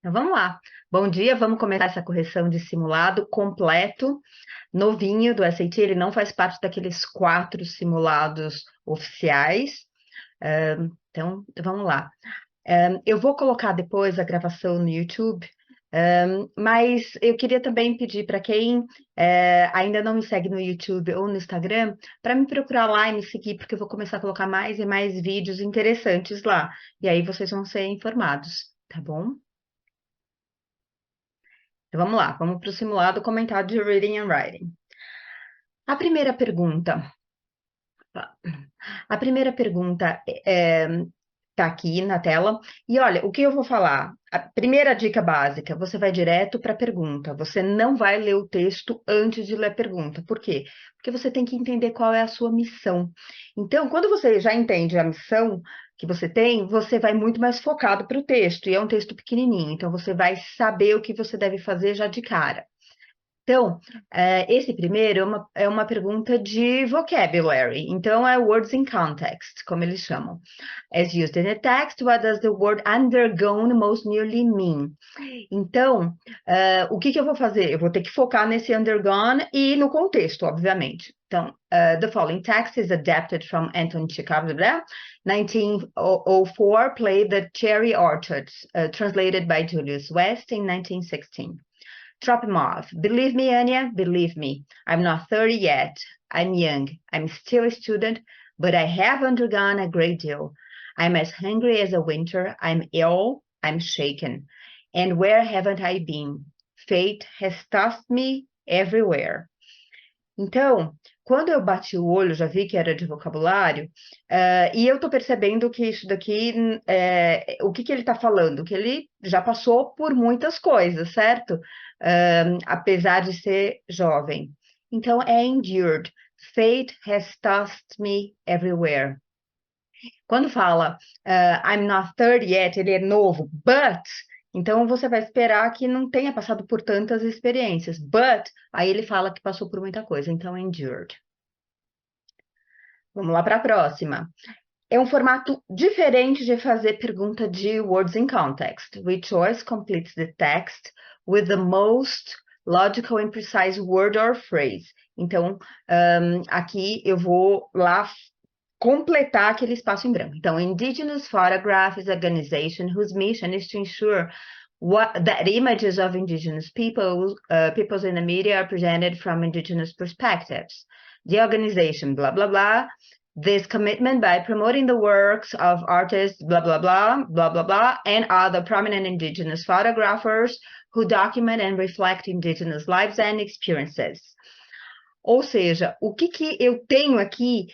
Então vamos lá. Bom dia, vamos começar essa correção de simulado completo, novinho do SAT. Ele não faz parte daqueles 4 simulados oficiais. Então vamos lá. Eu vou colocar depois a gravação no YouTube, mas eu queria também pedir para quem ainda não me segue no YouTube ou no Instagram, para me procurar lá e me seguir, porque eu vou começar a colocar mais e mais vídeos interessantes lá. E aí vocês vão ser informados, tá bom? Então vamos lá, vamos para o simulado comentado de Reading and Writing. A primeira pergunta, a primeira pergunta tá aqui na tela. E olha, o que eu vou falar? A primeira dica básica, você vai direto para a pergunta. Você não vai ler o texto antes de ler a pergunta. Por quê? Porque você tem que entender qual é a sua missão. Então, quando você já entende a missão que você tem, você vai muito mais focado para o texto. E é um texto pequenininho, então você vai saber o que você deve fazer já de cara. Então, esse primeiro é uma pergunta de vocabulary. Então, é words in context, como eles chamam. As used in a text, what does the word undergone most nearly mean? Então, o que que eu vou fazer? Eu vou ter que focar nesse undergone e no contexto, obviamente. Então, the following text is adapted from Anton Chekhov, 1904, play The Cherry Orchards, translated by Julius West in 1916. Tropimov. Believe me, Anya, believe me. I'm not 30 yet. I'm young. I'm still a student, but I have undergone a great deal. I'm as hungry as a winter. I'm ill. I'm shaken. And where haven't I been? Fate has tossed me everywhere. Então, quando eu bati o olho, já vi que era de vocabulário, e eu tô percebendo que isso daqui, o que que ele tá falando? Que ele já passou por muitas coisas, certo? Apesar de ser jovem. Então, é endured. Fate has tossed me everywhere. Quando fala I'm not 30 yet, ele é novo, but, então você vai esperar que não tenha passado por tantas experiências. But, aí ele fala que passou por muita coisa, então endured. Vamos lá para a próxima. É um formato diferente de fazer pergunta de words in context. Which choice completes the text with the most logical and precise word or phrase? Então, aqui eu vou lá completar aquele espaço em branco. Então, Indigenous Photograph is an organization whose mission is to ensure that images of indigenous peoples in the media are presented from indigenous perspectives. The organization, blah, blah, blah, this commitment by promoting the works of artists, blah, blah, blah, blah, blah, blah, and other prominent indigenous photographers who document and reflect indigenous lives and experiences. Ou seja, o que que eu tenho aqui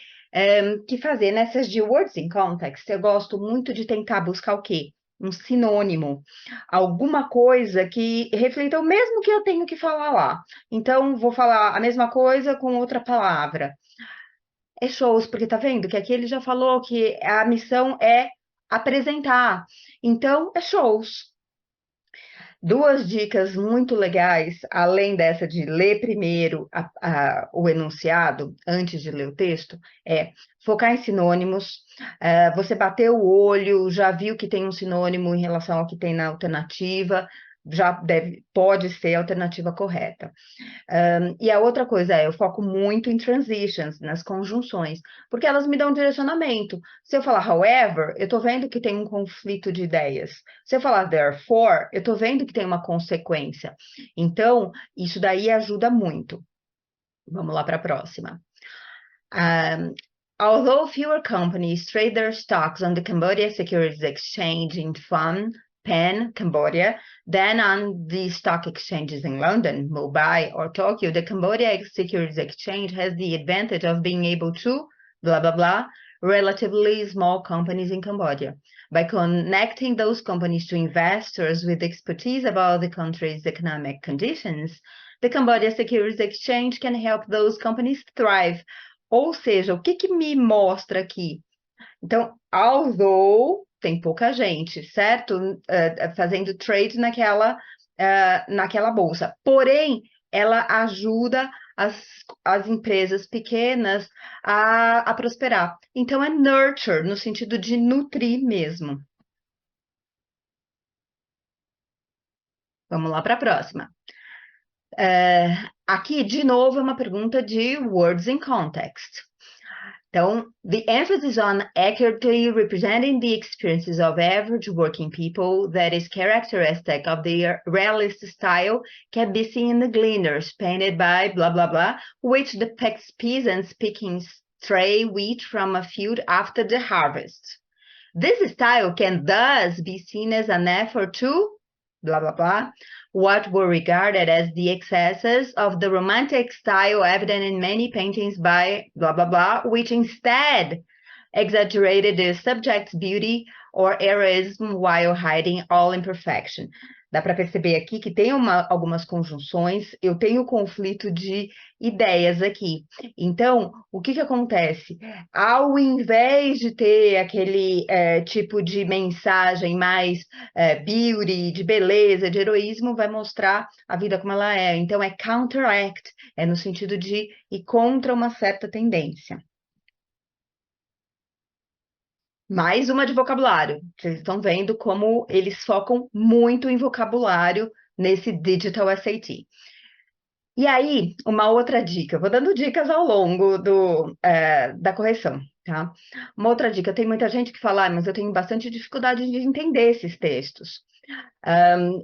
que fazer nessas de words in context? Eu gosto muito de tentar buscar o quê? Um sinônimo, alguma coisa que reflita o mesmo que eu tenho que falar lá. Então, vou falar a mesma coisa com outra palavra. É shows, porque tá vendo que aqui ele já falou que a missão é apresentar. Então, é shows. Duas dicas muito legais, além dessa de ler primeiro o enunciado antes de ler o texto, é focar em sinônimos. Você bateu o olho, já viu que tem um sinônimo em relação ao que tem na alternativa, pode ser a alternativa correta. E a outra coisa é, eu foco muito em transitions, nas conjunções, porque elas me dão direcionamento. Se eu falar however, eu estou vendo que tem um conflito de ideias. Se eu falar therefore, eu estou vendo que tem uma consequência. Então, isso daí ajuda muito. Vamos lá para a próxima. Although fewer companies trade their stocks on the Cambodia Securities Exchange in Phnom Penh, Cambodia, than on the stock exchanges in London, Mumbai, or Tokyo, the Cambodia Securities Exchange has the advantage of being able to, blah, blah, blah, relatively small companies in Cambodia. By connecting those companies to investors with expertise about the country's economic conditions, the Cambodia Securities Exchange can help those companies thrive. Ou seja, o que que me mostra aqui? Então, although tem pouca gente, certo? Fazendo trade naquela bolsa. Porém, ela ajuda as empresas pequenas a prosperar. Então, é nurture, no sentido de nutrir mesmo. Vamos lá para a próxima. Aqui, de novo, é uma pergunta de words in context. Então, the emphasis on accurately representing the experiences of average working people that is characteristic of their realist style can be seen in the Gleaners, painted by blah, blah, blah, which depicts peasants picking stray wheat from a field after the harvest. This style can thus be seen as an effort to blah, blah, blah, what were regarded as the excesses of the romantic style evident in many paintings by blah, blah, blah, which instead exaggerated the subject's beauty or heroism while hiding all imperfection. Dá para perceber aqui que tem algumas conjunções, eu tenho conflito de ideias aqui. Então, o que acontece? Ao invés de ter aquele tipo de mensagem mais beauty, de beleza, de heroísmo, vai mostrar a vida como ela é. Então, é counteract, é no sentido de ir contra uma certa tendência. Mais uma de vocabulário. Vocês estão vendo como eles focam muito em vocabulário nesse Digital SAT. E aí, uma outra dica. Eu vou dando dicas ao longo da correção, tá? Uma outra dica. Tem muita gente que fala, mas eu tenho bastante dificuldade de entender esses textos.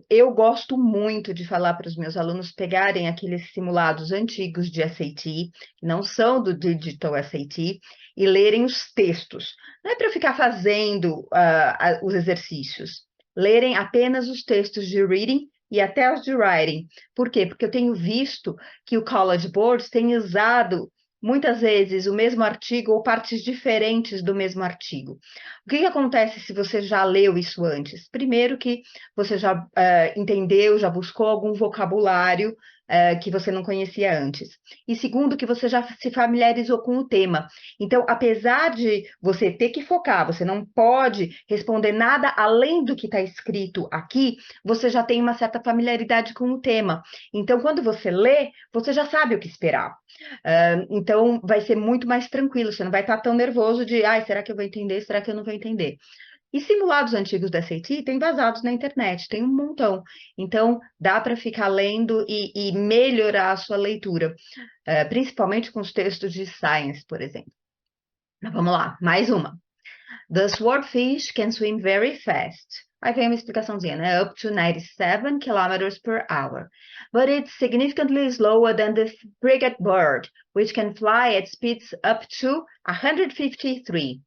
Eu gosto muito de falar para os meus alunos pegarem aqueles simulados antigos de SAT, que não são do Digital SAT, e lerem os textos. Não é para ficar fazendo os exercícios. Lerem apenas os textos de reading e até os de writing. Por quê? Porque eu tenho visto que o College Board tem usado muitas vezes o mesmo artigo ou partes diferentes do mesmo artigo. O que acontece se você já leu isso antes? Primeiro que você já entendeu, já buscou algum vocabulário que você não conhecia antes. E segundo, que você já se familiarizou com o tema. Então, apesar de você ter que focar, você não pode responder nada além do que está escrito aqui, você já tem uma certa familiaridade com o tema. Então, quando você lê, você já sabe o que esperar. Então, vai ser muito mais tranquilo, você não vai estar tão nervoso de, será que eu vou entender, será que eu não vou entender? E simulados antigos da SAT tem vazados na internet, tem um montão. Então, dá para ficar lendo e melhorar a sua leitura, principalmente com os textos de science, por exemplo. Mas vamos lá, mais uma. The swordfish can swim very fast. Aí vem uma explicaçãozinha, né? Up to 97 kilometers per hour. But it's significantly slower than the frigate bird, which can fly at speeds up to 153.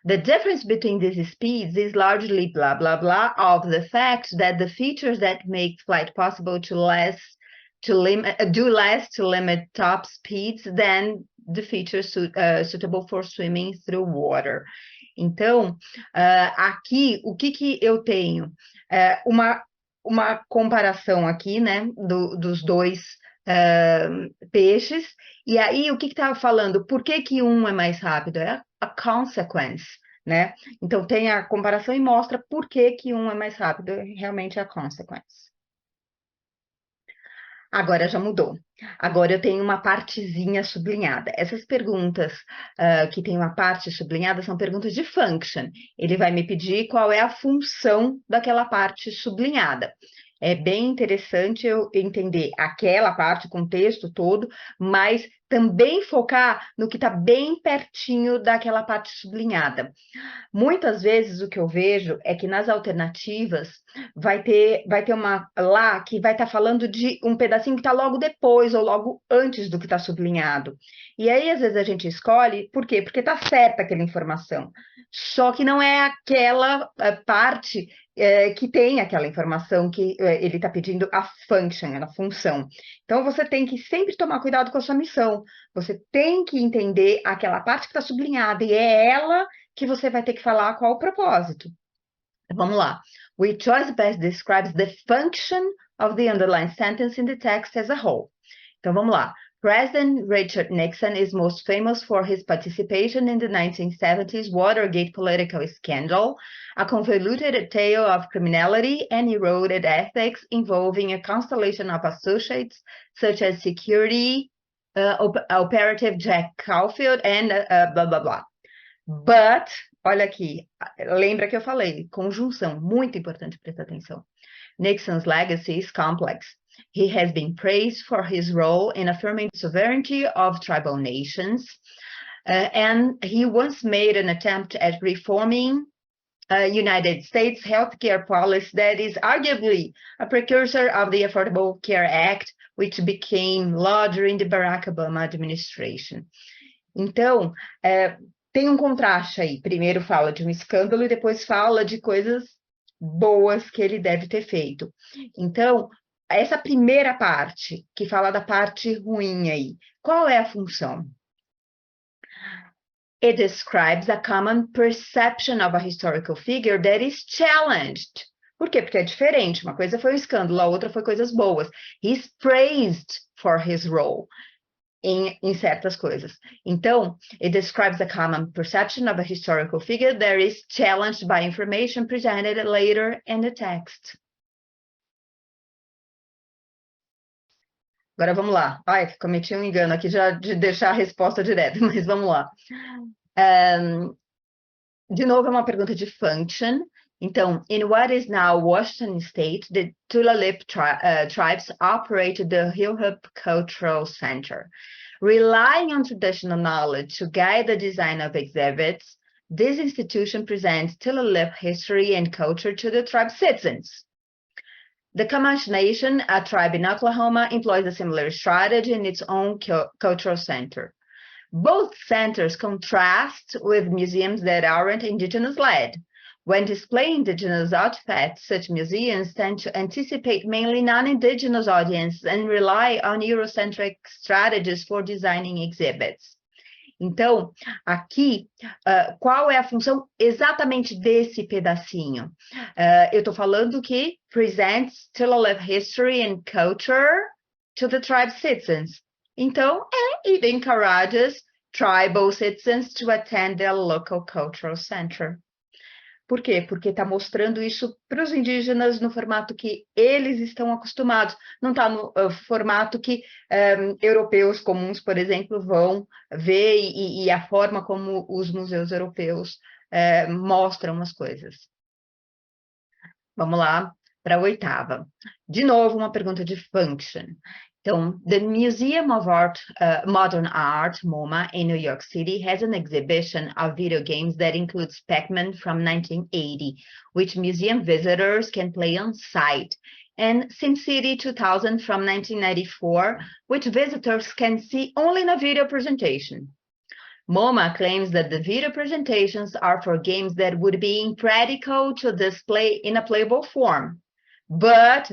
The difference between these speeds is largely blah, blah, blah of the fact that the features that make flight possible do less to limit top speeds than the features suitable for swimming through water. Então, aqui, o que eu tenho? Uma comparação aqui, né, dos dois peixes, e aí o que estava falando? Por que um é mais rápido? É a consequence, né? Então, tem a comparação e mostra por que um é mais rápido, realmente é a consequence. Agora já mudou. Agora eu tenho uma partezinha sublinhada. Essas perguntas que tem uma parte sublinhada são perguntas de function. Ele vai me pedir qual é a função daquela parte sublinhada. É bem interessante eu entender aquela parte, o contexto todo, mas também focar no que está bem pertinho daquela parte sublinhada. Muitas vezes o que eu vejo é que nas alternativas vai ter uma lá que vai estar falando de um pedacinho que está logo depois ou logo antes do que está sublinhado. E aí, às vezes, a gente escolhe, por quê? Porque está certa aquela informação. Só que não é aquela parte que tem aquela informação que ele está pedindo a function, a função. Então, você tem que sempre tomar cuidado com a sua missão. Você tem que entender aquela parte que está sublinhada, e é ela que você vai ter que falar qual o propósito. Vamos lá. Which choice best describes the function of the underlined sentence in the text as a whole? Então, vamos lá. President Richard Nixon is most famous for his participation in the 1970s Watergate political scandal, a convoluted tale of criminality and eroded ethics involving a constellation of associates such as security operative Jack Caulfield and blah, blah, blah. But olha aqui, lembra que eu falei, conjunção, muito importante prestar atenção. Nixon's legacy is complex. He has been praised for his role in affirming the sovereignty of tribal nations, and he once made an attempt at reforming United States healthcare policy that is arguably a precursor of the Affordable Care Act, which became law during the Barack Obama administration. Então, tem um contraste aí. Primeiro fala de um escândalo e depois fala de coisas boas que ele deve ter feito. Então, essa primeira parte, que fala da parte ruim aí, qual é a função? It describes a common perception of a historical figure that is challenged. Por quê? Porque é diferente. Uma coisa foi um escândalo, a outra foi coisas boas. He's praised for his role em certas coisas. Então, it describes a common perception of a historical figure that is challenged by information presented later in the text. Agora vamos lá. Ai, cometi um engano aqui já de deixar a resposta direta, mas vamos lá. De novo, é uma pergunta de function. Então, in what is now Washington State, the Tulalip tribes operated the Hillhop Cultural Center. Relying on traditional knowledge to guide the design of exhibits, this institution presents Tulalip history and culture to the tribe citizens. The Comanche Nation, a tribe in Oklahoma, employs a similar strategy in its own cultural center. Both centers contrast with museums that aren't indigenous-led. When displaying indigenous artifacts, such museums tend to anticipate mainly non-indigenous audiences and rely on Eurocentric strategies for designing exhibits. Então, aqui, qual é a função exatamente desse pedacinho? Eu estou falando que presents Tulalip history and culture to the tribe citizens. Então, it encourages tribal citizens to attend their local cultural center. Por quê? Porque está mostrando isso para os indígenas no formato que eles estão acostumados. Não está no formato que europeus comuns, por exemplo, vão ver e a forma como os museus europeus mostram as coisas. Vamos lá para a oitava. De novo, uma pergunta de function. Então, the Museum of Modern Art, MoMA, in New York City, has an exhibition of video games that includes Pac-Man from 1980, which museum visitors can play on site, and SimCity 2000 from 1994, which visitors can see only in a video presentation. MoMA claims that the video presentations are for games that would be impractical to display in a playable form. But,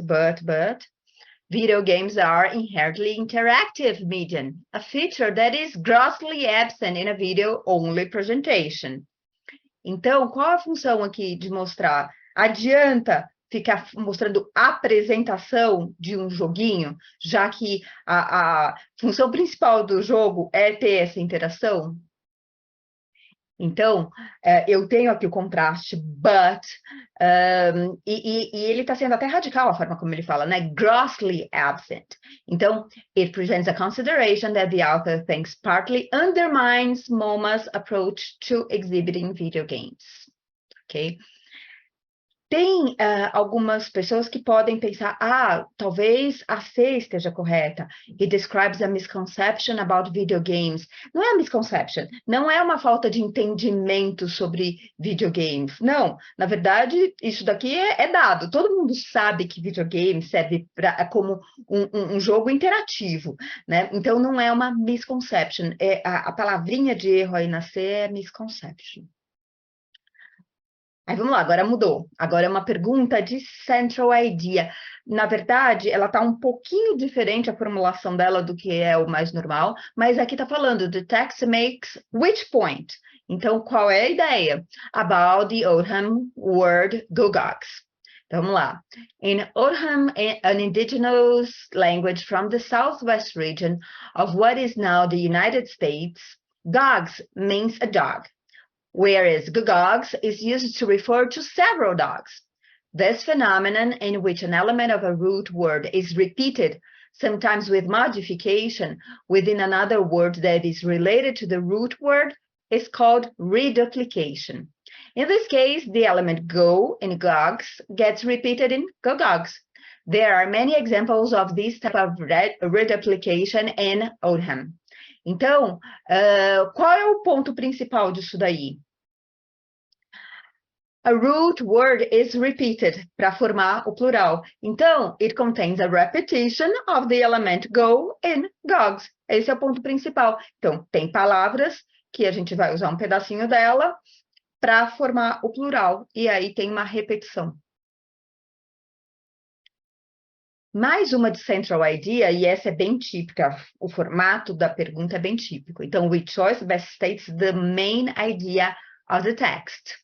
video games are inherently interactive medium, a feature that is grossly absent in a video-only presentation. Então, qual a função aqui de mostrar? Adianta ficar mostrando apresentação de um joguinho, já que a função principal do jogo é ter essa interação? Então, eu tenho aqui o contraste, but, e ele está sendo até radical a forma como ele fala, né? Grossly absent. Então, it presents a consideration that the author thinks partly undermines MoMA's approach to exhibiting video games. Ok? Tem algumas pessoas que podem pensar, talvez a C esteja correta. It describes a misconception about video games. Não é a misconception, não é uma falta de entendimento sobre videogames. Não, na verdade, isso daqui é dado. Todo mundo sabe que videogame serve como um jogo interativo, né? Então, não é uma misconception. A palavrinha de erro aí na C é misconception. Aí vamos lá, agora mudou. Agora é uma pergunta de central idea. Na verdade, ela está um pouquinho diferente a formulação dela do que é o mais normal, mas aqui está falando, the text makes which point? Então, qual é a ideia? About the Oldham word gogogs. Então, vamos lá. In Oldham, an indigenous language from the southwest region of what is now the United States, gogs means a dog, whereas gogogs is used to refer to several dogs. This phenomenon, in which an element of a root word is repeated, sometimes with modification, within another word that is related to the root word, is called reduplication. In this case, the element go in gogs gets repeated in go-gogs. There are many examples of this type of reduplication in Oldham. Então, qual é o ponto principal disso daí? A root word is repeated para formar o plural. Então, it contains a repetition of the element go in gogs. Esse é o ponto principal. Então, tem palavras que a gente vai usar um pedacinho dela para formar o plural. E aí tem uma repetição. Mais uma de central idea, e essa é bem típica, o formato da pergunta é bem típico. Então, which choice best states the main idea of the text?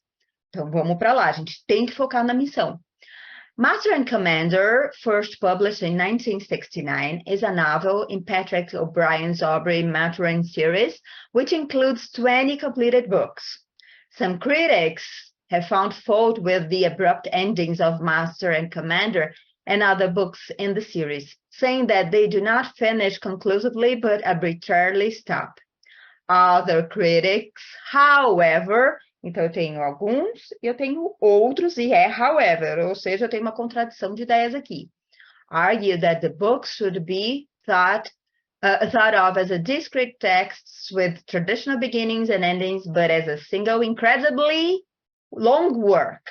Então, vamos para lá, a gente tem que focar na missão. Master and Commander, first published in 1969, is a novel in Patrick O'Brien's Aubrey Maturin series, which includes 20 completed books. Some critics have found fault with the abrupt endings of Master and Commander and other books in the series, saying that they do not finish conclusively but arbitrarily stop. Other critics, however, então eu tenho alguns e eu tenho outros, e é however, ou seja, eu tenho uma contradição de ideias aqui. Argue that the book should be thought of as a discrete text with traditional beginnings and endings, but as a single, incredibly long work,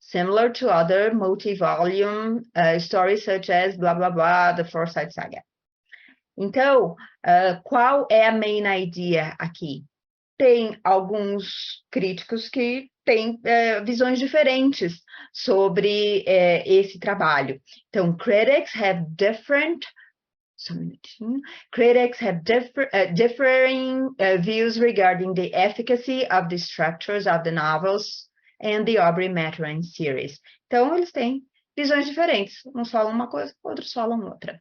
similar to other multi-volume stories such as blah, blah, blah, the Forsyte Saga. Então, qual é a main idea aqui? Tem alguns críticos que têm visões diferentes sobre esse trabalho. Então, critics have different... Critics have differing views regarding the efficacy of the structures of the novels and the Aubrey Maturin series. Então, eles têm visões diferentes. Uns falam uma coisa, outros falam outra.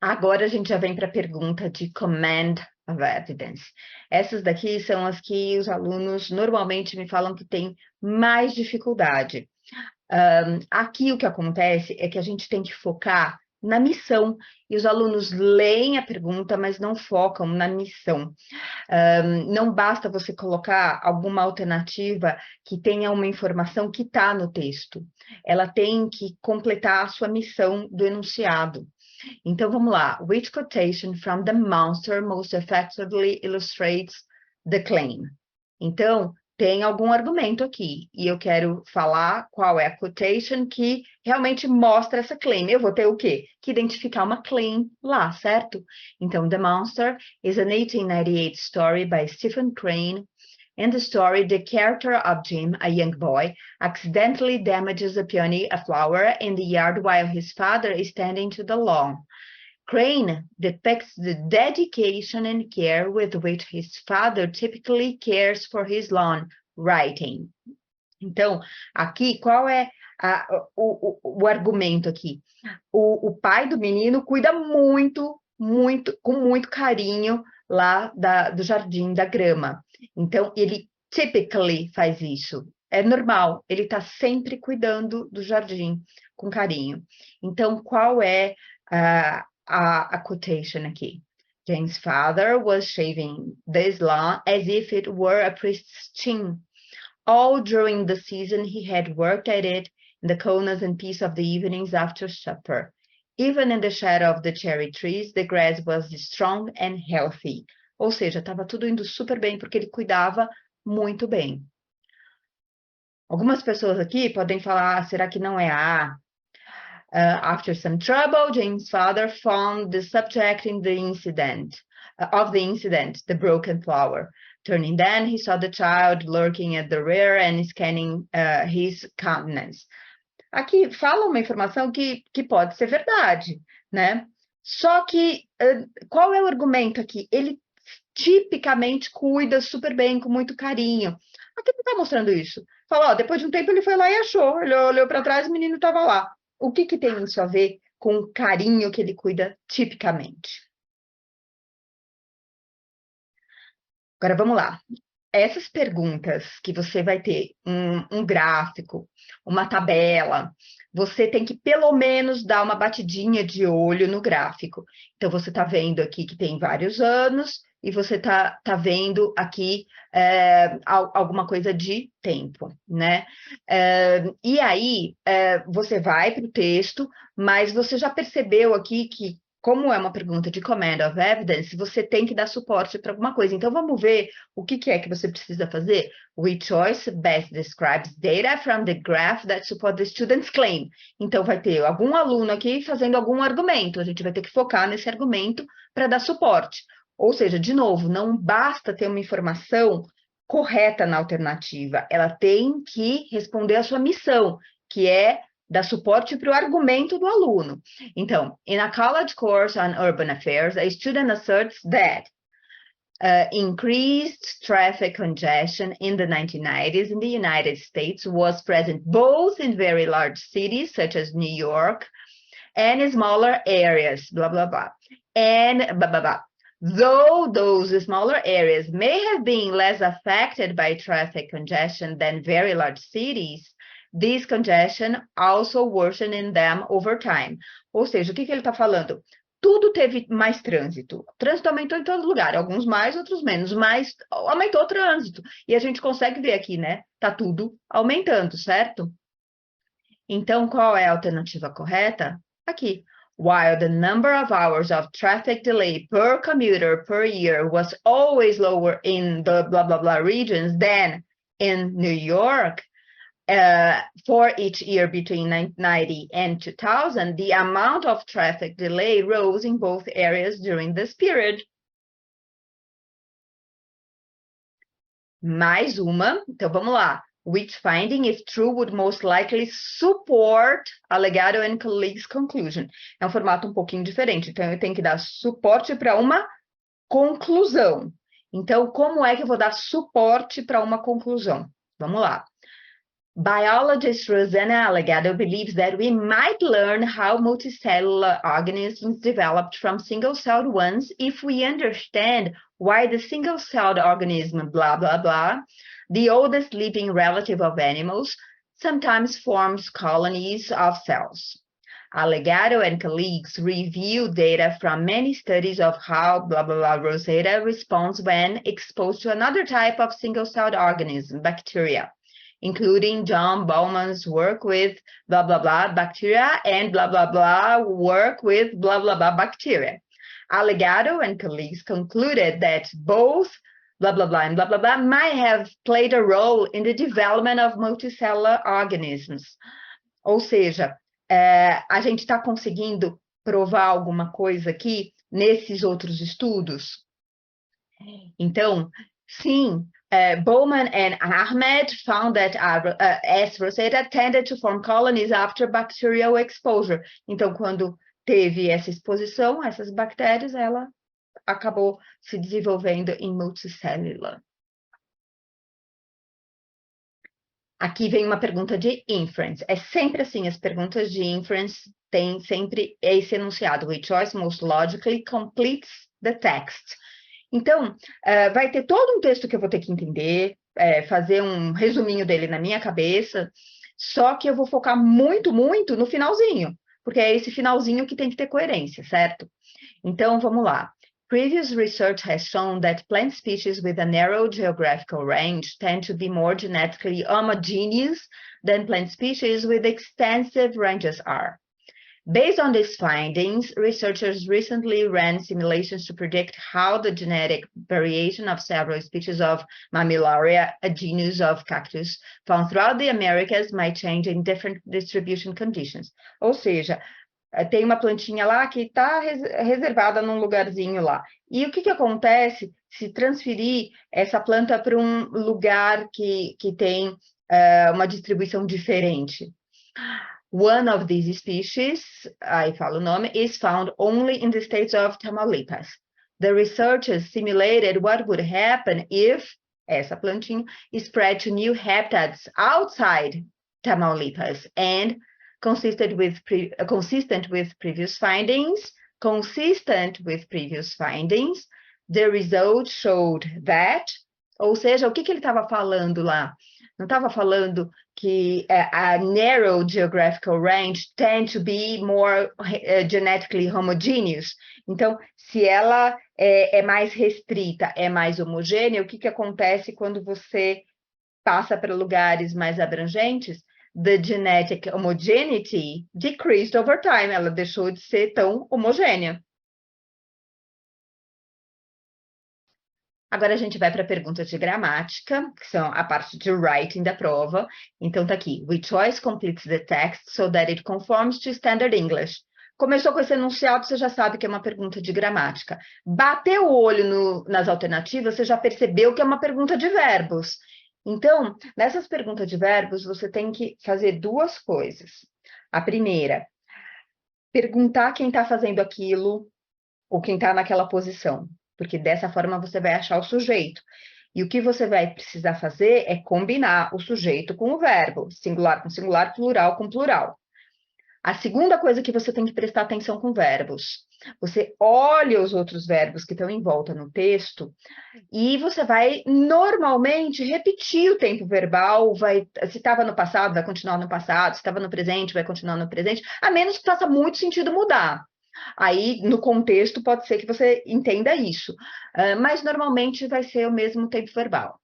Agora a gente já vem para a pergunta de command of evidence. Essas daqui são as que os alunos normalmente me falam que têm mais dificuldade. Aqui o que acontece é que a gente tem que focar na missão, e os alunos leem a pergunta, mas não focam na missão. Não basta você colocar alguma alternativa que tenha uma informação que está no texto. Ela tem que completar a sua missão do enunciado. Então, vamos lá. Which quotation from the monster most effectively illustrates the claim? Então, tem algum argumento aqui, e eu quero falar qual é a quotation que realmente mostra essa claim. Eu vou ter o quê? Que identificar uma claim lá, certo? Então, The Monster is a 1898 story by Stephen Crane. In the story, the character of Jim, a young boy, accidentally damages a peony, a flower, in the yard while his father is tending to the lawn. Crane depicts the dedication and care with which his father typically cares for his lawn, writing. Então, aqui, qual é o argumento aqui? O pai do menino cuida com muito carinho lá do jardim, da grama. Então, ele typically faz isso. É normal, ele está sempre cuidando do jardim com carinho. Então, qual é a quotation aqui? James' father was shaving this lawn as if it were a priest's chin. All during the season he had worked at it in the coolness and peace of the evenings after supper. Even in the shadow of the cherry trees, the grass was strong and healthy. Ou seja, estava tudo indo super bem, porque ele cuidava muito bem. Algumas pessoas aqui podem falar, será que não é a? After some trouble, James' father found the subject in the incident, the broken flower. Turning then, he saw the child lurking at the rear and scanning his countenance. Aqui fala uma informação que pode ser verdade, né? Só que, qual é o argumento aqui? Ele tipicamente cuida super bem, com muito carinho. Aqui não está mostrando isso. Fala, ó, depois de um tempo ele foi lá e achou. Ele olhou para trás e o menino estava lá. O que tem isso a ver com o carinho que ele cuida tipicamente? Agora vamos lá. essas perguntas que você vai ter um gráfico, uma tabela, você tem que pelo menos dar uma batidinha de olho no gráfico. Então, você está vendo aqui que tem vários anos e você tá vendo aqui alguma coisa de tempo, né? E aí, você vai para o texto, mas você já percebeu aqui que, como é uma pergunta de command of evidence, você tem que dar suporte para alguma coisa. Então, vamos ver o que é que você precisa fazer? Which choice best describes data from the graph that support the student's claim? Então, vai ter algum aluno aqui fazendo algum argumento. A gente vai ter que focar nesse argumento para dar suporte. Ou seja, de novo, não basta ter uma informação correta na alternativa, ela tem que responder à sua missão, que é dar suporte para o argumento do aluno. Então, in a college course on urban affairs, a student asserts that increased traffic congestion in the 1990s in the United States was present both in very large cities, such as New York, and in smaller areas, blah, blah, blah. And blah, blah, blah. Though those smaller areas may have been less affected by traffic congestion than very large cities, this congestion also worsened in them over time. Ou seja, o que ele está falando? Tudo teve mais trânsito. O trânsito aumentou em todo lugar, alguns mais, outros menos, mas aumentou o trânsito. E a gente consegue ver aqui, né? Tá tudo aumentando, certo? Então, qual é a alternativa correta? Aqui. While the number of hours of traffic delay per commuter per year was always lower in the blah, blah, blah regions than in New York, for each year between 1990 and 2000, the amount of traffic delay rose in both areas during this period. Mais uma, então vamos lá. Which finding, if true, would most likely support Alegato and colleagues' conclusion? É um formato um pouquinho diferente, então eu tenho que dar suporte para uma conclusão. Então, como é que eu vou dar suporte para uma conclusão? Vamos lá. Biologist Rosanna Alegato believes that we might learn how multicellular organisms developed from single-celled ones if we understand why the single-celled organism, blah, blah, blah, the oldest living relative of animals, sometimes forms colonies of cells. Alegato and colleagues review data from many studies of how blah, blah, blah, Rosetta responds when exposed to another type of single-celled organism, bacteria, including John Bowman's work with blah, blah, blah bacteria and blah, blah, blah work with blah, blah, blah bacteria. Alegato and colleagues concluded that both blah, blah, blah and blah, blah, blah might have played a role in the development of multicellular organisms. Ou seja, a gente está conseguindo provar alguma coisa aqui nesses outros estudos? Então, sim, Bowman and Ahmed found that S. rosetta tended to form colonies after bacterial exposure. Então, quando teve essa exposição, essas bactérias, ela acabou se desenvolvendo em multicélula. Aqui vem uma pergunta de inference. É sempre assim, as perguntas de inference têm sempre esse enunciado. Which choice most logically completes the text? Então, vai ter todo um texto que eu vou ter que entender, fazer um resuminho dele na minha cabeça, só que eu vou focar muito, muito no finalzinho, porque é esse finalzinho que tem que ter coerência, certo? Então, vamos lá. Previous research has shown that plant species with a narrow geographical range tend to be more genetically homogeneous than plant species with extensive ranges are. Based on these findings, researchers recently ran simulations to predict how the genetic variation of several species of Mammillaria, a genus of cactus found throughout the Americas, might change in different distribution conditions. Ou seja, tem uma plantinha lá que está reservada num lugarzinho lá. E o que acontece se transferir essa planta para um lugar que tem uma distribuição diferente? One of these species, aí falo o nome, is found only in the states of Tamaulipas. The researchers simulated what would happen if essa plantinha spread to new habitats outside Tamaulipas and consistent with previous findings, the results showed that, Ou seja, o que ele estava falando lá? Não estava falando que a narrow geographical range tend to be more genetically homogeneous. Então, se ela é mais restrita, é mais homogênea, o que acontece quando você passa para lugares mais abrangentes? The genetic homogeneity decreased over time. Ela deixou de ser tão homogênea. Agora a gente vai para perguntas de gramática, que são a parte de writing da prova. Então tá aqui. Which choice completes the text so that it conforms to standard English? Começou com esse enunciado, você já sabe que é uma pergunta de gramática. Bateu o olho nas alternativas, você já percebeu que é uma pergunta de verbos. Então, nessas perguntas de verbos, você tem que fazer duas coisas. A primeira, perguntar quem está fazendo aquilo ou quem está naquela posição, porque dessa forma você vai achar o sujeito. E o que você vai precisar fazer é combinar o sujeito com o verbo, singular com singular, plural com plural. A segunda coisa que você tem que prestar atenção com verbos, você olha os outros verbos que estão em volta no texto e você vai normalmente repetir o tempo verbal, se estava no passado, vai continuar no passado, se estava no presente, vai continuar no presente, a menos que faça muito sentido mudar. Aí, no contexto, pode ser que você entenda isso, mas normalmente vai ser o mesmo tempo verbal.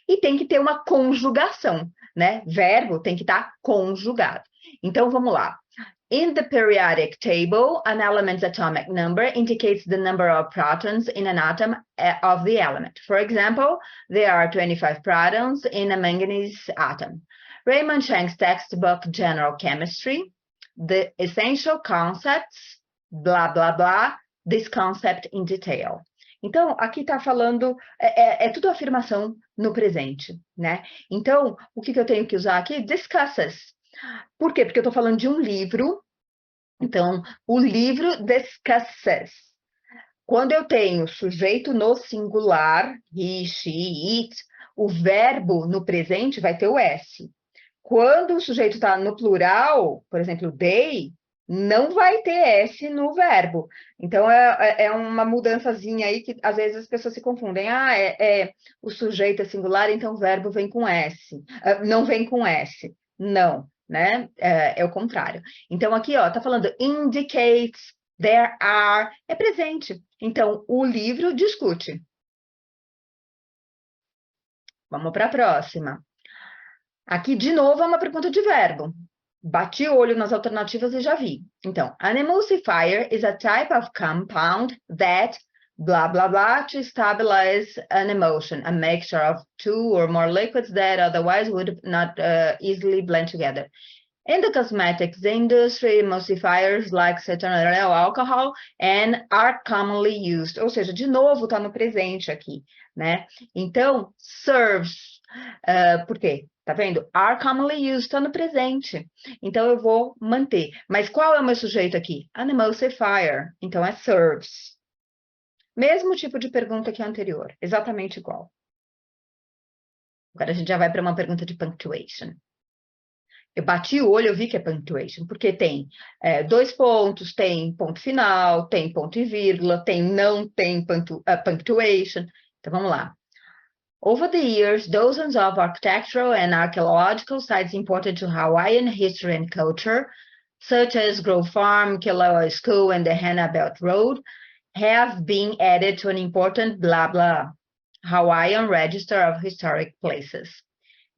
E tem que ter uma conjugação, né? Verbo tem que estar conjugado. Então, vamos lá. In the periodic table, an element's atomic number indicates the number of protons in an atom of the element. For example, there are 25 protons in a manganese atom. Raymond Chang's textbook, General Chemistry, the essential concepts, blá, blá, blá, this concept in detail. Então, aqui está falando, é tudo afirmação no presente, né? Então, o que eu tenho que usar aqui? Discusses. Por quê? Porque eu estou falando de um livro, então, o livro discusses. Quando eu tenho sujeito no singular, he, she, it, o verbo no presente vai ter o S. Quando o sujeito está no plural, por exemplo, they, não vai ter S no verbo. Então, é uma mudançazinha aí que às vezes as pessoas se confundem. O sujeito é singular, então o verbo vem com S. Não vem com S. Não, né? É o contrário. Então, aqui, ó, tá falando indicates, there are, é presente. Então, o livro discute. Vamos para a próxima. Aqui, de novo, é uma pergunta de verbo. Bati o olho nas alternativas e já vi. Então, an emulsifier is a type of compound that blah, blah, blah to stabilize an emulsion, a mixture of two or more liquids that otherwise would not easily blend together. In the cosmetics industry, emulsifiers like cetyl alcohol and are commonly used. Ou seja, de novo, está no presente aqui, né? Então, serves. Por quê? Tá vendo? Are commonly used, está no presente. Então, eu vou manter. Mas qual é o meu sujeito aqui? An emulsifier. Então, é serves. Mesmo tipo de pergunta que a anterior. Exatamente igual. Agora, a gente já vai para uma pergunta de punctuation. Eu bati o olho, eu vi que é punctuation, porque tem 2 pontos, tem ponto final, tem ponto e vírgula, não tem punctuation. Então, vamos lá. Over the years, dozens of architectural and archaeological sites important to Hawaiian history and culture, such as Grove Farm, Kilauea School, and the Hannah Belt Road, have been added to an important blah blah Hawaiian Register of Historic Places.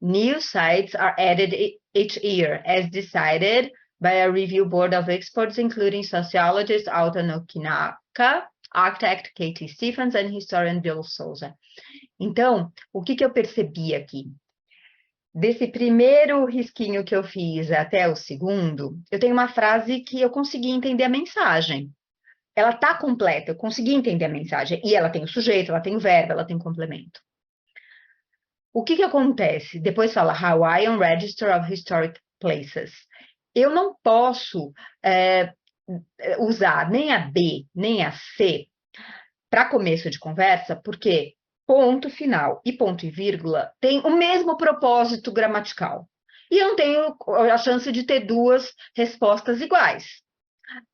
New sites are added each year, as decided by a review board of experts, including sociologist Alton Okinaka, architect Katie Stephens, and historian Bill Souza. Então, o que eu percebi aqui? Desse primeiro risquinho que eu fiz até o segundo, eu tenho uma frase que eu consegui entender a mensagem. Ela está completa, eu consegui entender a mensagem. E ela tem o sujeito, ela tem o verbo, ela tem o complemento. O que acontece? Depois fala Hawaiian Register of Historic Places. Eu não posso usar nem a B, nem a C para começo de conversa, porque ponto final e ponto e vírgula têm o mesmo propósito gramatical. E eu não tenho a chance de ter duas respostas iguais.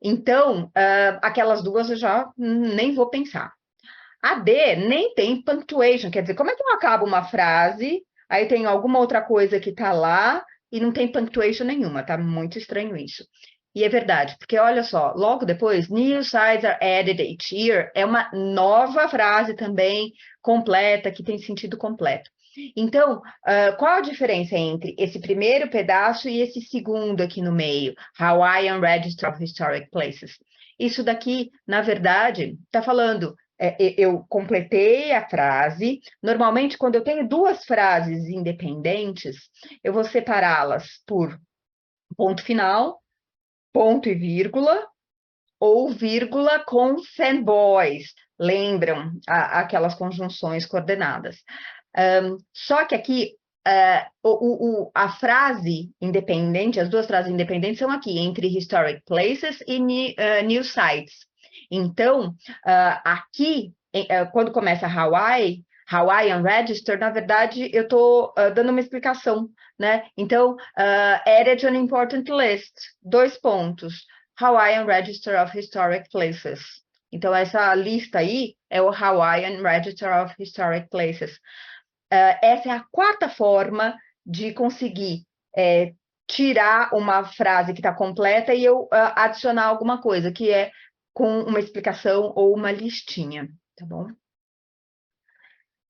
Então, aquelas duas eu já nem vou pensar. A D nem tem punctuation, quer dizer, como é que eu acabo uma frase, aí tem alguma outra coisa que tá lá e não tem punctuation nenhuma, tá muito estranho isso. E é verdade, porque olha só, logo depois, new sides are added each year, é uma nova frase também completa, que tem sentido completo. Então, qual a diferença entre esse primeiro pedaço e esse segundo aqui no meio? Hawaiian Register of Historic Places. Isso daqui, na verdade, está falando, eu completei a frase. Normalmente, quando eu tenho duas frases independentes, eu vou separá-las por ponto final, ponto e vírgula, ou vírgula com fanboys. Lembram aquelas conjunções coordenadas. Só que aqui, a frase independente, as duas frases independentes são aqui, entre historic places e new sites. Então, aqui, quando começa Hawaii, Hawaiian Register, na verdade, eu estou dando uma explicação, né? Então, added an important list, 2 pontos, Hawaiian Register of Historic Places. Então, essa lista aí é o Hawaiian Register of Historic Places. Essa é a quarta forma de conseguir tirar uma frase que está completa e eu adicionar alguma coisa, que é com uma explicação ou uma listinha, tá bom?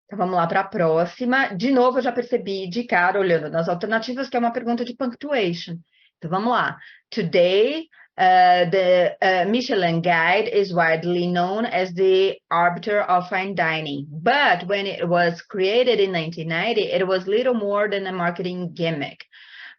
Então, vamos lá para a próxima. De novo, eu já percebi de cara, olhando nas alternativas, que é uma pergunta de punctuation. Então, vamos lá. Today, the Michelin Guide is widely known as the arbiter of fine dining. But when it was created in 1990, it was little more than a marketing gimmick.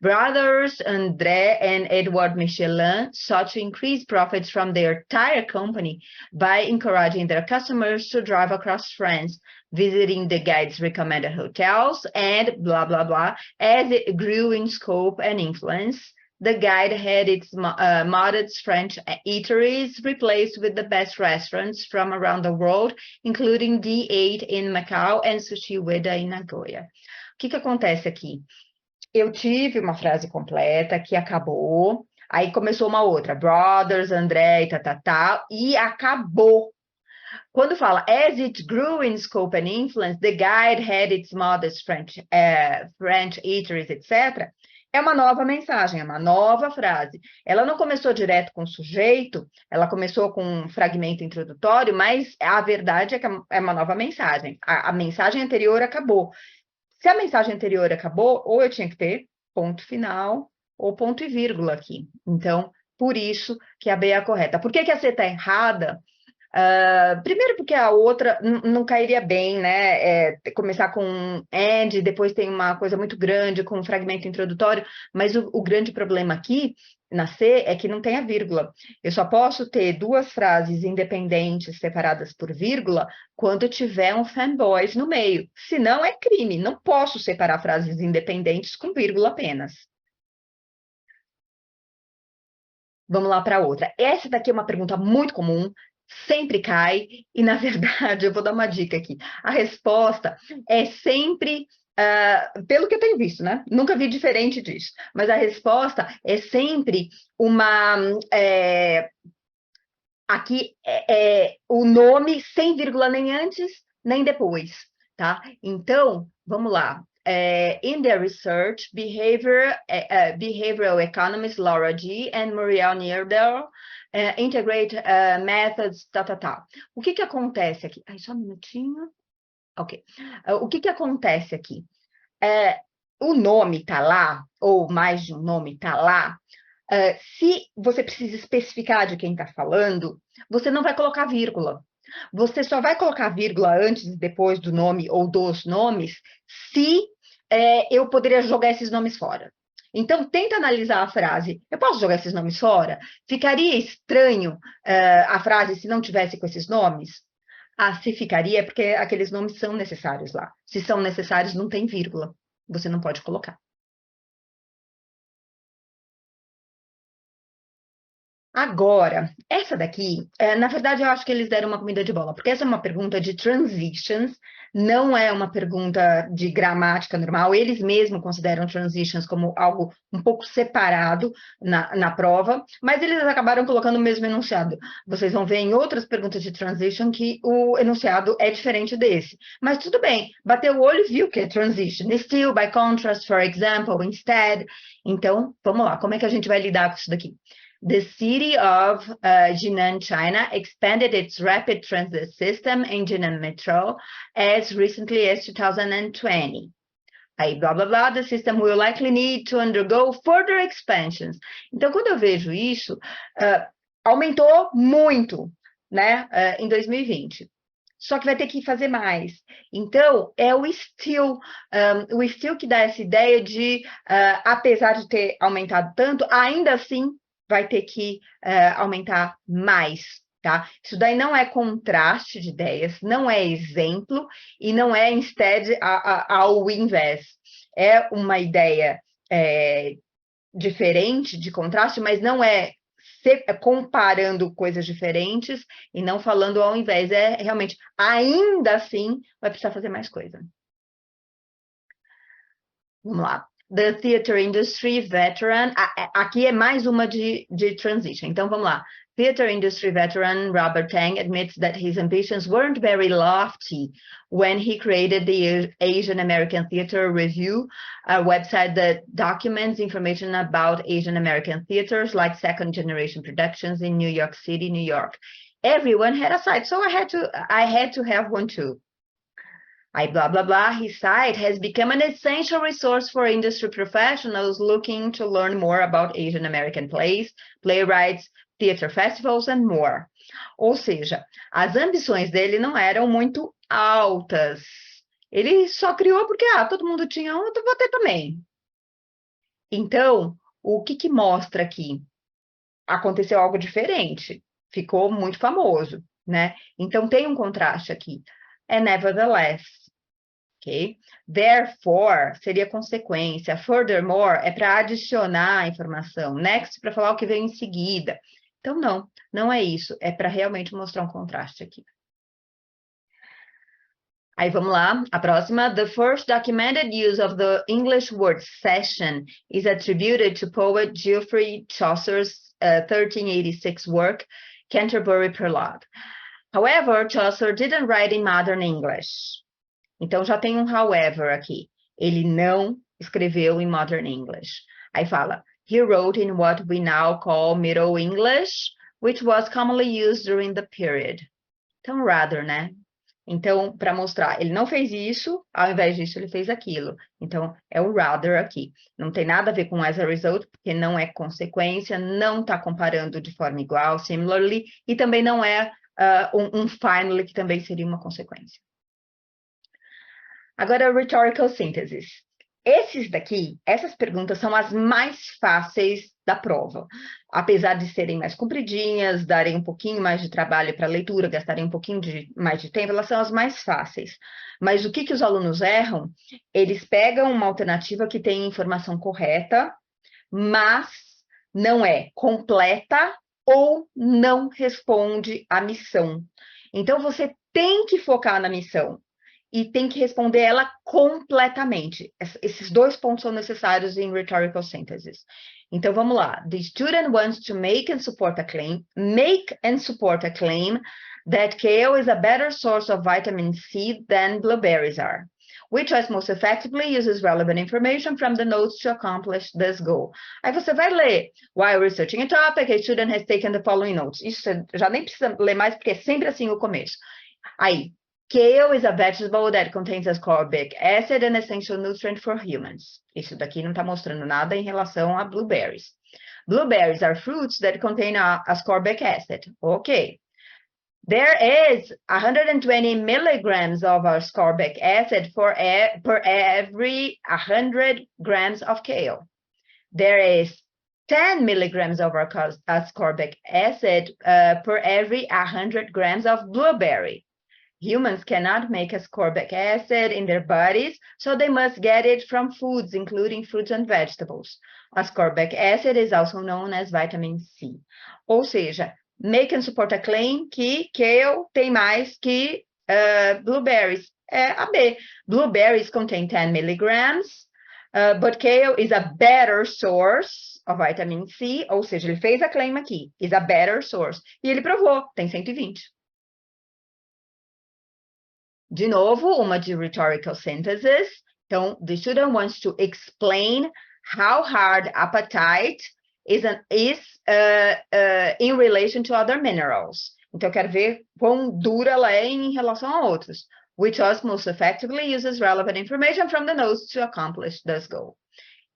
Brothers André and Edward Michelin sought to increase profits from their tire company by encouraging their customers to drive across France, visiting the guide's recommended hotels, and blah, blah, blah. As it grew in scope and influence, the guide had its modest French eateries replaced with the best restaurants from around the world, including D8 in Macau and Sushi Ueda em Nagoya. O que acontece aqui? Eu tive uma frase completa que acabou, aí começou uma outra, Brothers, André, e acabou. Quando fala, as it grew in scope and influence, the guide had its modest French eateries, etc., é uma nova mensagem, é uma nova frase. Ela não começou direto com o sujeito, ela começou com um fragmento introdutório, mas a verdade é que é uma nova mensagem. A mensagem anterior acabou. Se a mensagem anterior acabou, ou eu tinha que ter ponto final ou ponto e vírgula aqui. Então, por isso que a B é a correta. Por que a C está errada? Primeiro porque a outra não cairia bem, né? Começar com and, depois tem uma coisa muito grande com um fragmento introdutório, mas o grande problema aqui na C é que não tem a vírgula. Eu só posso ter duas frases independentes separadas por vírgula quando tiver um fanboys no meio. Senão é crime, não posso separar frases independentes com vírgula apenas. Vamos lá para outra. Essa daqui é uma pergunta muito comum, sempre cai, e na verdade, eu vou dar uma dica aqui. A resposta é sempre, pelo que eu tenho visto, né? Nunca vi diferente disso, mas a resposta é sempre uma. Aqui o nome sem vírgula nem antes, nem depois, tá? Então, vamos lá. In their research, behavioral economists Laura G. and Muriel Neerdell integrate methods, O que acontece aqui? Ai, só um minutinho. Ok. O que acontece aqui? O nome tá lá, ou mais de um nome tá lá, se você precisa especificar de quem está falando, você não vai colocar vírgula. Você só vai colocar vírgula antes e depois do nome ou dos nomes se eu poderia jogar esses nomes fora. Então, tenta analisar a frase. Eu posso jogar esses nomes fora? Ficaria estranho a frase se não tivesse com esses nomes? Se ficaria, é porque aqueles nomes são necessários lá. Se são necessários, não tem vírgula. Você não pode colocar. Agora, essa daqui, na verdade, eu acho que eles deram uma comida de bola, porque essa é uma pergunta de transitions, não é uma pergunta de gramática normal. Eles mesmos consideram transitions como algo um pouco separado na prova, mas eles acabaram colocando o mesmo enunciado. Vocês vão ver em outras perguntas de transition que o enunciado é diferente desse. Mas tudo bem, bateu o olho e viu que é transition. Still, by contrast, for example, instead. Então, vamos lá, como é que a gente vai lidar com isso daqui? The city of Jinan, China, expanded its rapid transit system in Jinan Metro as recently as 2020. Aí, blá, blá, blá, the system will likely need to undergo further expansions. Então, quando eu vejo isso, aumentou muito, né, em 2020. Só que vai ter que fazer mais. Então, é o still que dá essa ideia de, apesar de ter aumentado tanto, ainda assim vai ter que aumentar mais, tá? Isso daí não é contraste de ideias, não é exemplo e não é instead ao invés. É uma ideia diferente de contraste, mas não é comparando coisas diferentes e não falando ao invés. É realmente, ainda assim, vai precisar fazer mais coisa. Vamos lá. The theater industry veteran, aqui é mais uma de transition, então vamos lá. Theater industry veteran Robert Tang admits that his ambitions weren't very lofty when he created the Asian American Theater Review, a website that documents information about Asian American theaters like second generation productions in New York City, New York. Everyone had a site, so I had to have one too. Aí, blá, blá, blá, his site has become an essential resource for industry professionals looking to learn more about Asian American plays, playwrights, theater festivals and more. Ou seja, as ambições dele não eram muito altas. Ele só criou porque, todo mundo tinha um, eu vou ter também. Então, o que mostra aqui? Aconteceu algo diferente. Ficou muito famoso, né? Então, tem um contraste aqui. Nevertheless. Ok? Therefore, seria consequência. Furthermore, é para adicionar a informação. Next, para falar o que vem em seguida. Então, não é isso. É para realmente mostrar um contraste aqui. Aí, vamos lá. A próxima. The first documented use of the English word session is attributed to poet Geoffrey Chaucer's 1386 work, Canterbury Prelude. However, Chaucer didn't write in modern English. Então, já tem um however aqui. Ele não escreveu em Modern English. Aí fala, he wrote in what we now call Middle English, which was commonly used during the period. Então, rather, né? Então, para mostrar, ele não fez isso, ao invés disso, ele fez aquilo. Então, é o rather aqui. Não tem nada a ver com as a result, porque não é consequência, não está comparando de forma igual, similarly, e também não é um finally, que também seria uma consequência. Agora, rhetorical synthesis. Essas perguntas são as mais fáceis da prova. Apesar de serem mais compridinhas, darem um pouquinho mais de trabalho para a leitura, gastarem um pouquinho mais de tempo, elas são as mais fáceis. Mas o que os alunos erram? Eles pegam uma alternativa que tem informação correta, mas não é completa ou não responde à missão. Então, você tem que focar na missão e tem que responder ela completamente. Esses dois pontos são necessários em rhetorical synthesis. Então, vamos lá. The student wants to make and support a claim that kale is a better source of vitamin C than blueberries are. Which choice most effectively uses relevant information from the notes to accomplish this goal? Aí você vai ler. While researching a topic, a student has taken the following notes. Isso você já nem precisa ler mais, porque é sempre assim o começo. Aí, kale is a vegetable that contains ascorbic acid, an essential nutrient for humans. Isso daqui não está mostrando nada em relação a blueberries. Blueberries are fruits that contain ascorbic acid. Ok. There is 120 milligrams of ascorbic acid per every 100 grams of kale. There is 10 milligrams of ascorbic acid per every 100 grams of blueberry. Humans cannot make ascorbic acid in their bodies, so they must get it from foods, including fruits and vegetables. Ascorbic acid is also known as vitamin C. Ou seja, Macon suporta claim que kale tem mais que blueberries. É a B. Blueberries contain 10 milligrams, but kale is a better source of vitamin C, ou seja, ele fez a claim aqui, is a better source. E ele provou, tem 120. De novo, uma de rhetorical synthesis. Então, the student wants to explain how hard apatite is in relation to other minerals. Então, eu quero ver quão dura ela é em relação a outros. Which us most effectively uses relevant information from the notes to accomplish this goal.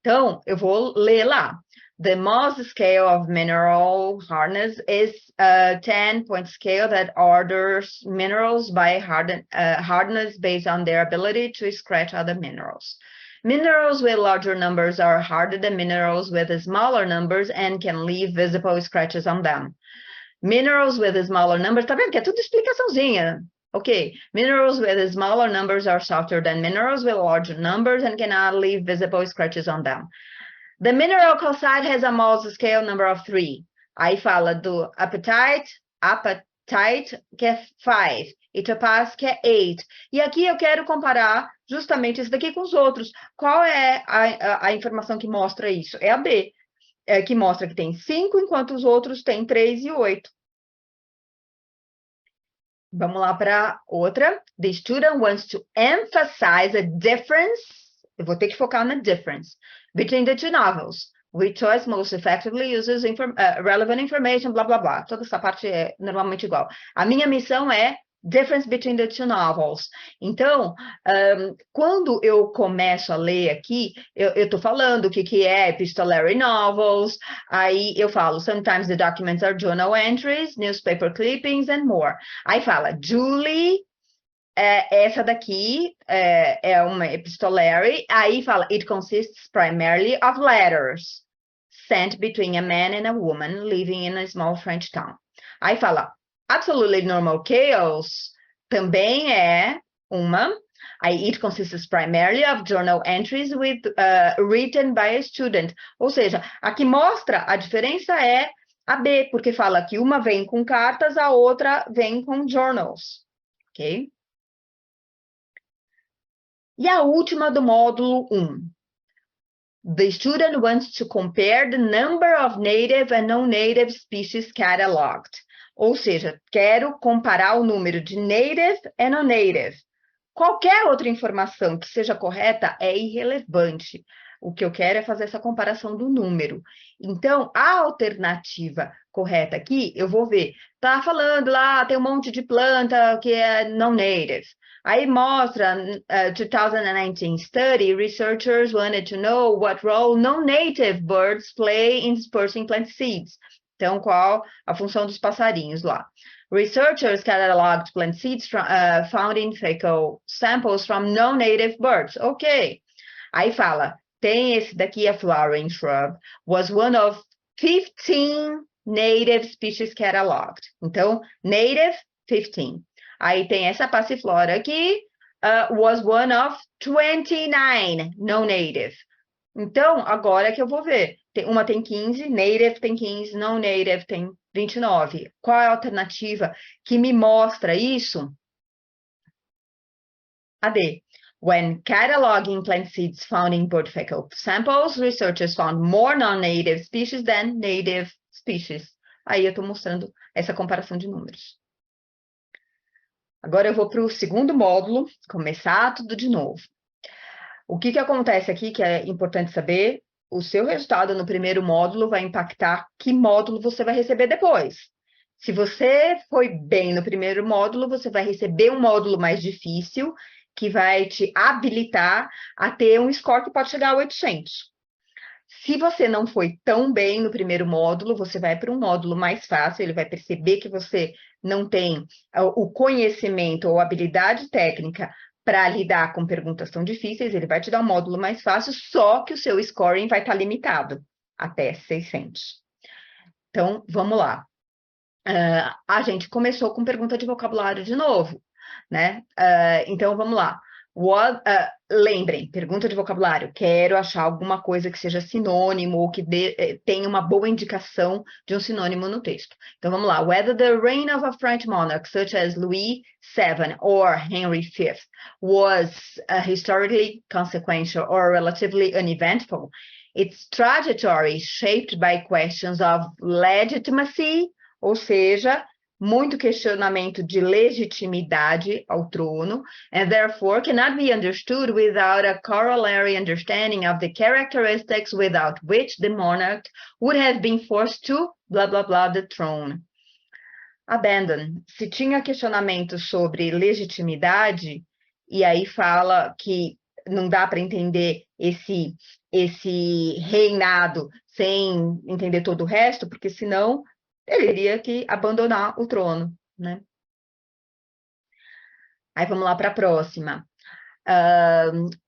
Então, eu vou ler lá. The Mohs scale of mineral hardness is a 10-point scale that orders minerals by hardness based on their ability to scratch other minerals. Minerals with larger numbers are harder than minerals with smaller numbers and can leave visible scratches on them. Minerals with smaller numbers, tá vendo que é tudo explicaçãozinha. Okay, minerals with smaller numbers are softer than minerals with larger numbers and cannot leave visible scratches on them. The mineral calcite has a Mohs scale number of 3. Aí fala do apatite, que é 5, e topaz, que é 8. E aqui eu quero comparar justamente isso daqui com os outros. Qual é a informação que mostra isso? É a B, que mostra que tem 5, enquanto os outros têm 3 e 8. Vamos lá para outra. The student wants to emphasize a difference. Eu vou ter que focar na difference between the two novels. Which choice most effectively uses relevant information, blá, blá, blá. Toda essa parte é normalmente igual. A minha missão é difference between the two novels. Então, quando eu começo a ler aqui, eu estou falando o que é epistolary novels, aí eu falo, sometimes the documents are journal entries, newspaper clippings and more. Aí fala, Julie, essa daqui é uma epistolary, aí fala, it consists primarily of letters sent between a man and a woman living in a small French town. Aí fala, absolutely normal chaos também é uma. Aí, it consists primarily of journal entries written by a student. Ou seja, a que mostra a diferença é a B, porque fala que uma vem com cartas, a outra vem com journals. Ok? E a última do módulo 1. The student wants to compare the number of native and non-native species cataloged. Ou seja, quero comparar o número de native e non-native. Qualquer outra informação que seja correta é irrelevante. O que eu quero é fazer essa comparação do número. Então, a alternativa correta aqui, eu vou ver. Tá falando lá, tem um monte de planta que é non-native. Aí mostra, 2019 study, researchers wanted to know what role non-native birds play in dispersing plant seeds. Então, qual a função dos passarinhos lá? Researchers cataloged plant seeds found in fecal samples from non-native birds. Ok. Aí fala, tem esse daqui, a flowering shrub, was one of 15 native species cataloged. Então, native, 15. Aí tem essa passiflora aqui, was one of 29 non-native. Então, agora é que eu vou ver. Uma tem 15, native tem 15, non-native tem 29. Qual é a alternativa que me mostra isso? A D. When cataloging plant seeds found in bird fecal samples, researchers found more non-native species than native species. Aí eu estou mostrando essa comparação de números. Agora eu vou para o segundo módulo, começar tudo de novo. O que acontece aqui, que é importante saber, o seu resultado no primeiro módulo vai impactar que módulo você vai receber depois. Se você foi bem no primeiro módulo, você vai receber um módulo mais difícil, que vai te habilitar a ter um score que pode chegar a 800. Se você não foi tão bem no primeiro módulo, você vai para um módulo mais fácil, ele vai perceber que você não tem o conhecimento ou habilidade técnica para lidar com perguntas tão difíceis, ele vai te dar um módulo mais fácil, só que o seu scoring vai estar limitado até 600. Então, vamos lá. A gente começou com pergunta de vocabulário de novo. né? Então, vamos lá. Lembrem, pergunta de vocabulário. Quero achar alguma coisa que seja sinônimo ou que tenha uma boa indicação de um sinônimo no texto. Então, vamos lá. Whether the reign of a French monarch, such as Louis VII or Henry V, was historically consequential or relatively uneventful, its trajectory shaped by questions of legitimacy, ou seja, muito questionamento de legitimidade ao trono, and therefore cannot be understood without a corollary understanding of the characteristics without which the monarch would have been forced to blah blah blah the throne. Abandon. Se tinha questionamento sobre legitimidade, e aí fala que não dá para entender esse reinado sem entender todo o resto, porque senão ele teria que abandonar o trono, né? Aí vamos lá para a próxima.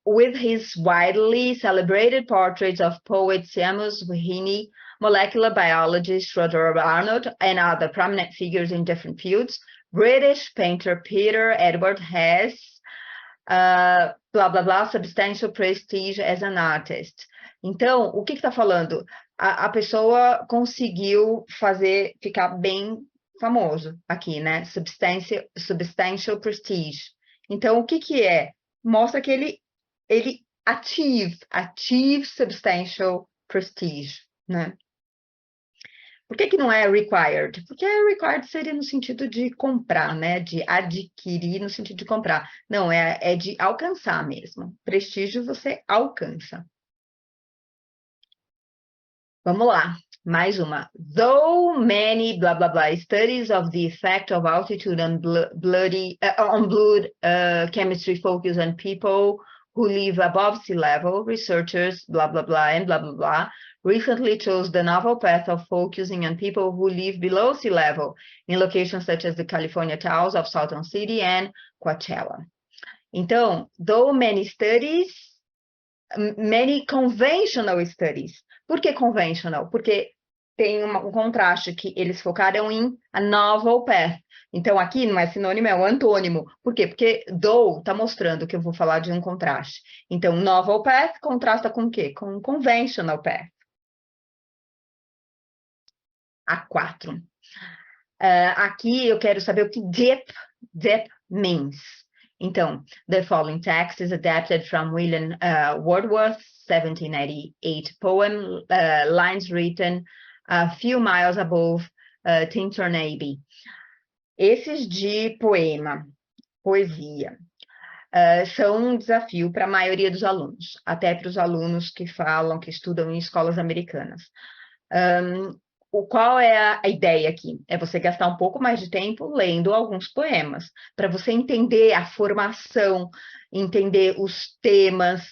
With his widely celebrated portraits of poet Seamus Heaney, molecular biologist Rutherford Arnold, and other prominent figures in different fields, British painter Peter Edward has, blah, blah, blah, substantial prestige as an artist. Então, o que está falando? A pessoa conseguiu ficar bem famoso aqui, né? Substantial prestige. Então, o que é? Mostra que ele achieve substantial prestige, né? Por que não é required? Porque required seria no sentido de comprar, né? De adquirir no sentido de comprar. Não, é de alcançar mesmo. Prestígio você alcança. Vamos lá, mais uma. Though many blah blah blah studies of the effect of altitude on blood chemistry focus on people who live above sea level, researchers blah blah blah and blah blah blah recently chose the novel path of focusing on people who live below sea level in locations such as the California towns of Salton City and Coachella. Então, though many studies, many conventional studies. Por que conventional? Porque tem um contraste que eles focaram em a novel path. Então, aqui não é sinônimo, é um antônimo. Por quê? Porque though está mostrando que eu vou falar de um contraste. Então, novel path contrasta com o quê? Com conventional path. A4. Aqui eu quero saber o que deep means. Então, the following text is adapted from William Wordsworth's 1798 poem, lines written a few miles above Tintern Abbey. Esses de poesia, são um desafio para a maioria dos alunos, até para os alunos que estudam em escolas americanas. Qual é a ideia aqui? É você gastar um pouco mais de tempo lendo alguns poemas, para você entender a formação, entender os temas,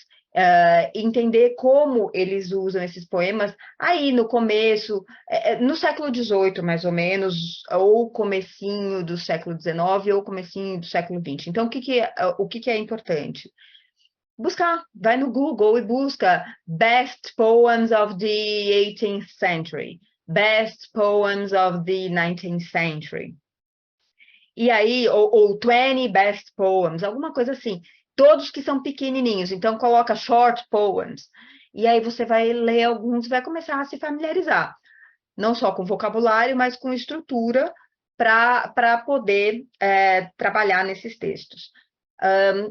entender como eles usam esses poemas aí no começo, no século XVIII, mais ou menos, ou comecinho do século XIX, ou comecinho do século XX. Então, o que é importante? Buscar, vai no Google e busca Best Poems of the 18th Century. Best Poems of the 19th Century. E aí, ou 20 Best Poems, alguma coisa assim. Todos que são pequenininhos. Então, coloca Short Poems. E aí você vai ler alguns e vai começar a se familiarizar. Não só com vocabulário, mas com estrutura para poder trabalhar nesses textos.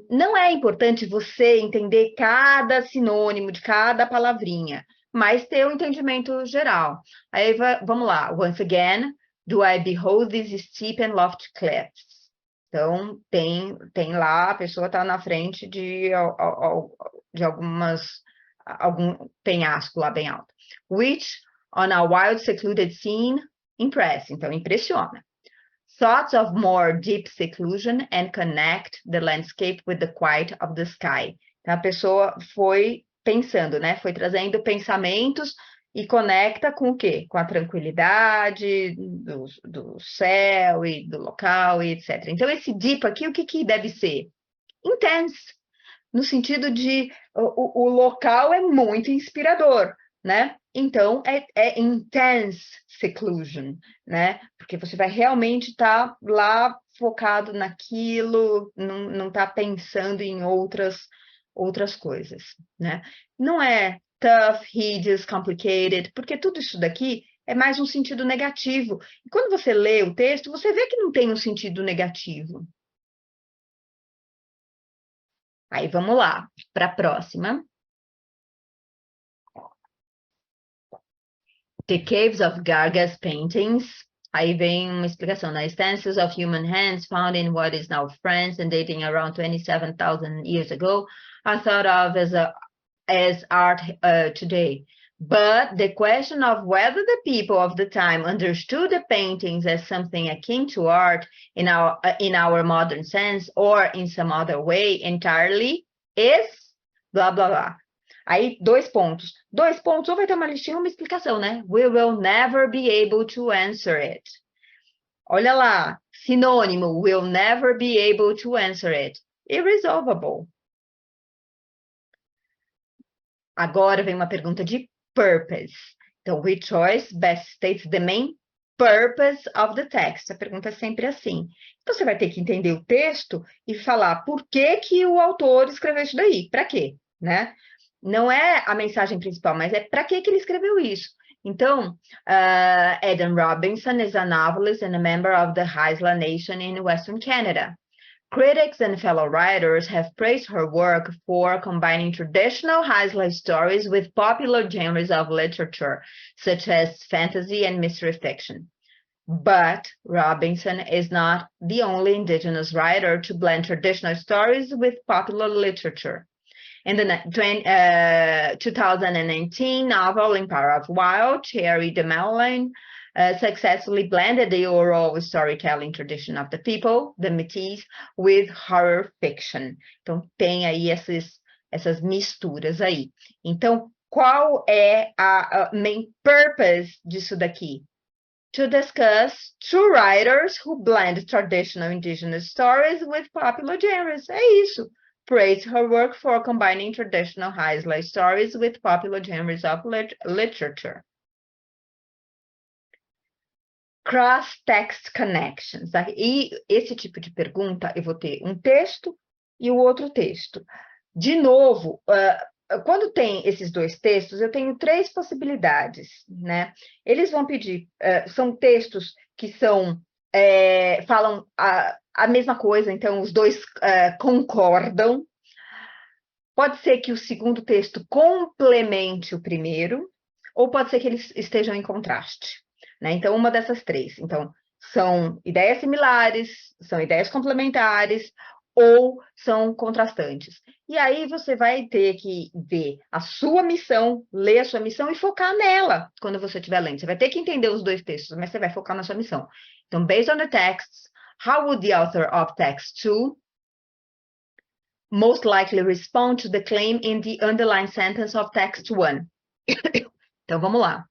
Não é importante você entender cada sinônimo de cada palavrinha, mas ter um entendimento geral. Aí vamos lá. Once again, do I behold these steep and lofty cliffs? Então, tem lá, a pessoa está na frente de algum penhasco lá bem alto. Which, on a wild secluded scene, impress. Então, impressiona. Thoughts of more deep seclusion and connect the landscape with the quiet of the sky. Então, a pessoa foi pensando, né? Foi trazendo pensamentos e conecta com o quê? Com a tranquilidade do céu e do local e etc. Então, esse deep aqui, o que deve ser? Intense, no sentido de o local é muito inspirador. né? Então, é intense seclusion, né? Porque você vai realmente estar lá focado naquilo, não está pensando em outras coisas, né? Não é tough, hideous, complicated, porque tudo isso daqui é mais um sentido negativo. E quando você lê o texto, você vê que não tem um sentido negativo. Aí vamos lá, para a próxima. The Caves of Garga's paintings. Aí vem uma explicação, né? Stances of human hands found in what is now France and dating around 27,000 years ago are thought of as art today. But the question of whether the people of the time understood the paintings as something akin to art in our modern sense or in some other way entirely is blah, blah, blah. Aí, dois pontos. Dois pontos, ou vai ter uma listinha ou uma explicação, né? We will never be able to answer it. Olha lá, sinônimo, will never be able to answer it. Irresolvable. Agora vem uma pergunta de purpose. Então, which choice best states the main purpose of the text? A pergunta é sempre assim. Então, você vai ter que entender o texto e falar por que que o autor escreveu isso daí. Para quê? Né? Não é a mensagem principal, mas é para que que ele escreveu isso. Então, Adam Robinson is a novelist and a member of the Haisla Nation in Western Canada. Critics and fellow writers have praised her work for combining traditional Haisla stories with popular genres of literature, such as fantasy and mystery fiction. But Robinson is not the only Indigenous writer to blend traditional stories with popular literature. In the 2019 novel Empire of Wild, Thierry de Melin successfully blended the oral storytelling tradition of the people, the Métis, with horror fiction. Então, tem aí essas misturas aí. Então, qual é a main purpose disso daqui? To discuss two writers who blend traditional indigenous stories with popular genres. É isso. Praise her work for combining traditional Haisla stories with popular genres of literature. Cross-text connections. E esse tipo de pergunta, eu vou ter um texto e o outro texto. De novo, quando tem esses dois textos, eu tenho três possibilidades, né? Eles vão pedir, são textos que falam a mesma coisa, então os dois concordam. Pode ser que o segundo texto complemente o primeiro, ou pode ser que eles estejam em contraste, né? Então, uma dessas três. Então, são ideias similares, são ideias complementares, ou são contrastantes. E aí você vai ter que ver a sua missão, ler a sua missão e focar nela quando você estiver lendo. Você vai ter que entender os dois textos, mas você vai focar na sua missão. Então, based on the texts, how would the author of text 2 most likely respond to the claim in the underlined sentence of text 1? Então, vamos lá.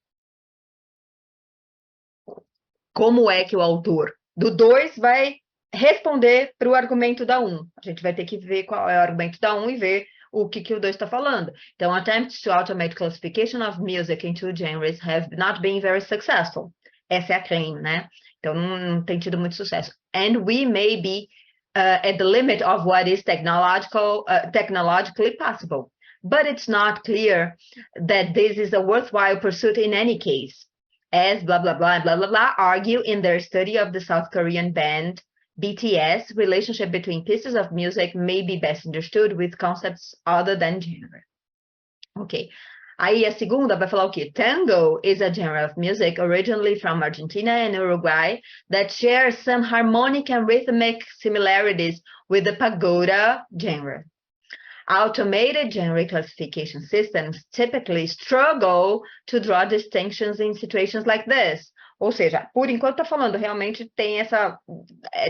Como é que o autor do 2 vai responder para o argumento da 1? A gente vai ter que ver qual é o argumento da 1 e ver o que o 2 está falando. Então, attempts to automate classification of music into genres have not been very successful. Essa é a claim, né? Então, não tem tido muito sucesso. And we may be at the limit of what is technologically possible. But it's not clear that this is a worthwhile pursuit in any case, as blah, blah, blah, blah, blah, blah, argue in their study of the South Korean band BTS, relationship between pieces of music may be best understood with concepts other than genre. Ok. Aí a segunda vai falar o quê? Tango is a genre of music originally from Argentina and Uruguay that shares some harmonic and rhythmic similarities with the pagoda genre. Automated genre classification systems typically struggle to draw distinctions in situations like this. Ou seja, por enquanto está falando, realmente tem essa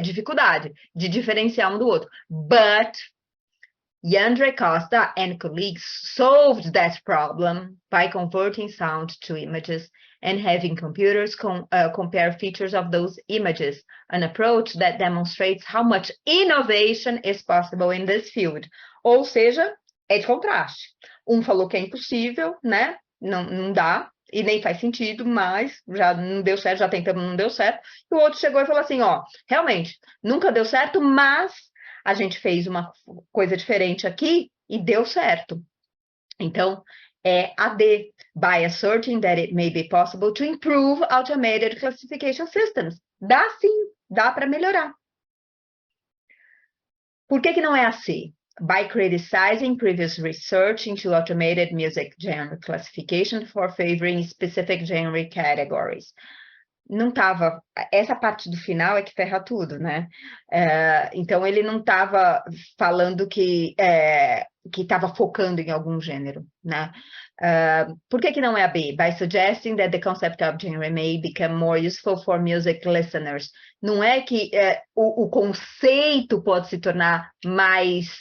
dificuldade de diferenciar um do outro. But Yandre Costa and colleagues solved that problem by converting sound to images and having computers compare features of those images, an approach that demonstrates how much innovation is possible in this field. Ou seja, é de contraste. Um falou que é impossível, né? não dá, e nem faz sentido, mas já não deu certo, já tentamos, não deu certo. E o outro chegou e falou assim, ó, realmente, nunca deu certo, mas a gente fez uma coisa diferente aqui e deu certo. Então, é a D, by asserting that it may be possible to improve automated classification systems. Dá sim, dá para melhorar. Por que não é a C? By criticizing previous research into automated music genre classification for favoring specific genre categories. Não estava. Essa parte do final é que ferra tudo, né? Então, ele não estava falando que estava focando em algum gênero, né? Por que não é a B? By suggesting that the concept of genre may become more useful for music listeners. Não é que o conceito pode se tornar mais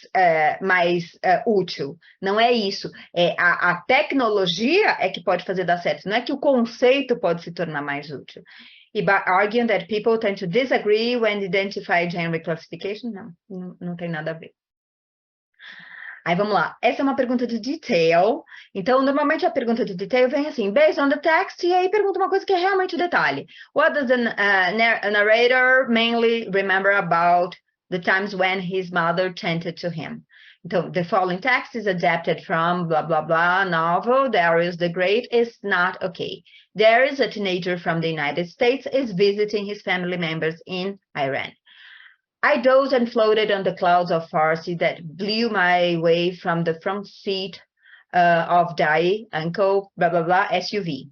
útil. Não é isso. A tecnologia é que pode fazer dar certo. Não é que o conceito pode se tornar mais útil. E by arguing that people tend to disagree when identify genre classification, não tem nada a ver. Aí vamos lá, essa é uma pergunta de detail, então normalmente a pergunta de detail vem assim, based on the text, e aí pergunta uma coisa que é realmente detalhe. What does the narrator mainly remember about the times when his mother chanted to him? Então, the following text is adapted from blah, blah, blah novel, Darius the Great is not okay. Darius, a teenager from the United States, is visiting his family members in Iran. I dozed and floated on the clouds of Farsi that blew my way from the front seat of Dai, Uncle, blah, blah, blah, SUV.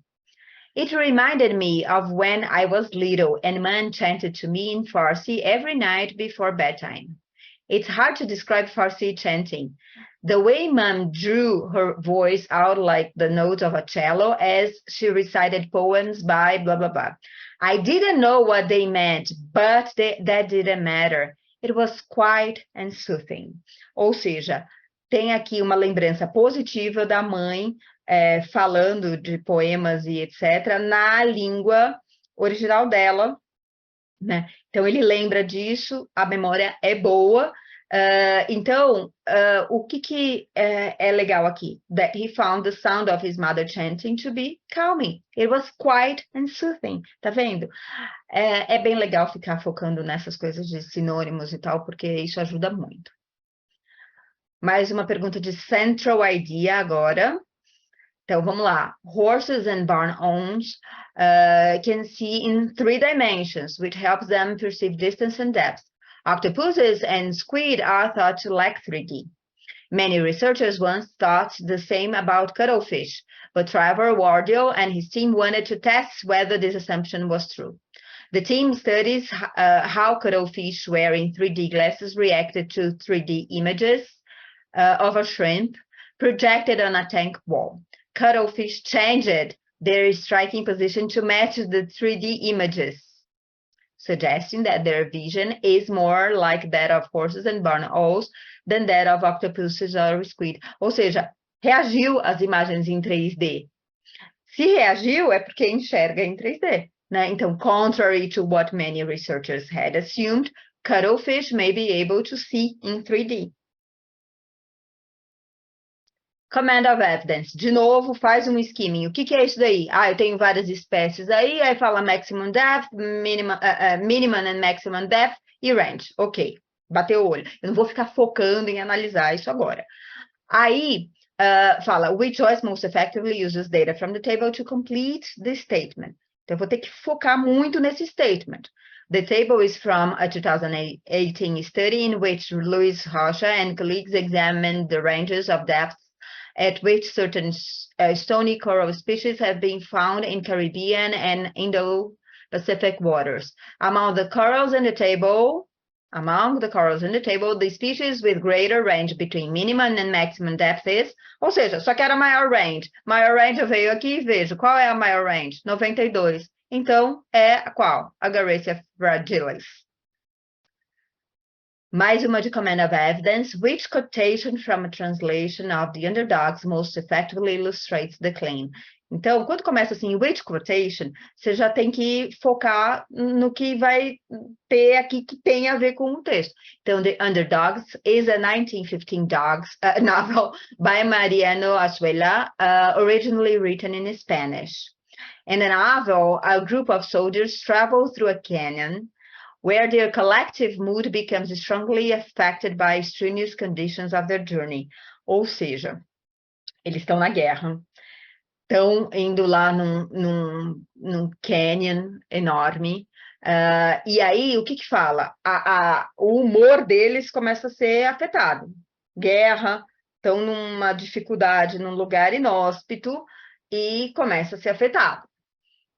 It reminded me of when I was little and man chanted to me in Farsi every night before bedtime. It's hard to describe Farsi chanting. The way Mom drew her voice out like the notes of a cello as she recited poems by blah, blah, blah. I didn't know what they meant, but that didn't matter. It was quiet and soothing. Ou seja, tem aqui uma lembrança positiva da mãe falando de poemas e etc. na língua original dela, né? Então, ele lembra disso, a memória é boa. Então, o que é legal aqui? That he found the sound of his mother chanting to be calming. It was quiet and soothing. Tá vendo? É bem legal ficar focando nessas coisas de sinônimos e tal, porque isso ajuda muito. Mais uma pergunta de central idea agora. Então, vamos lá. Horses and barn owns can see in 3 dimensions, which helps them perceive distance and depth. Octopuses and squid are thought to lack 3D. Many researchers once thought the same about cuttlefish, but Trevor Wardiel and his team wanted to test whether this assumption was true. The team studies how cuttlefish wearing 3D glasses reacted to 3D images of a shrimp projected on a tank wall. Cuttlefish changed their striking position to match the 3D images, suggesting that their vision is more like that of horses and barn owls than that of octopuses or squid. Ou seja, reagiu às imagens em 3D. Se reagiu, é porque enxerga em 3D, né? Então, contrary to what many researchers had assumed, cuttlefish may be able to see in 3D. Command of evidence. De novo, faz um skimming. O que é isso daí? Eu tenho várias espécies aí fala maximum depth, minimum and maximum depth e range. Ok, bateu o olho. Eu não vou ficar focando em analisar isso agora. Aí, fala, which choice most effectively uses data from the table to complete the statement. Então, eu vou ter que focar muito nesse statement. The table is from a 2018 study in which Luis Rocha and colleagues examined the ranges of depth at which certain stony coral species have been found in Caribbean and Indo-Pacific waters. Among the corals in the table, the species with greater range between minimum and maximum depth is, ou seja, só quero a maior range. Maior range eu venho aqui e vejo qual é a maior range, 92. Então, é qual? Agaricea fragilis. Mais uma de command of evidence, which quotation from a translation of The Underdogs most effectively illustrates the claim? Então, quando começa assim, which quotation, você já tem que focar no que vai ter aqui que tem a ver com o texto. Então, The Underdogs is a 1915 novel by Mariano Azuela, originally written in Spanish. In the novel, a group of soldiers travel through a canyon where their collective mood becomes strongly affected by strenuous conditions of their journey. Ou seja, eles estão na guerra, estão indo lá num canyon enorme, e aí o que fala? O humor deles começa a ser afetado. Guerra, estão numa dificuldade, num lugar inóspito, e começa a ser afetado.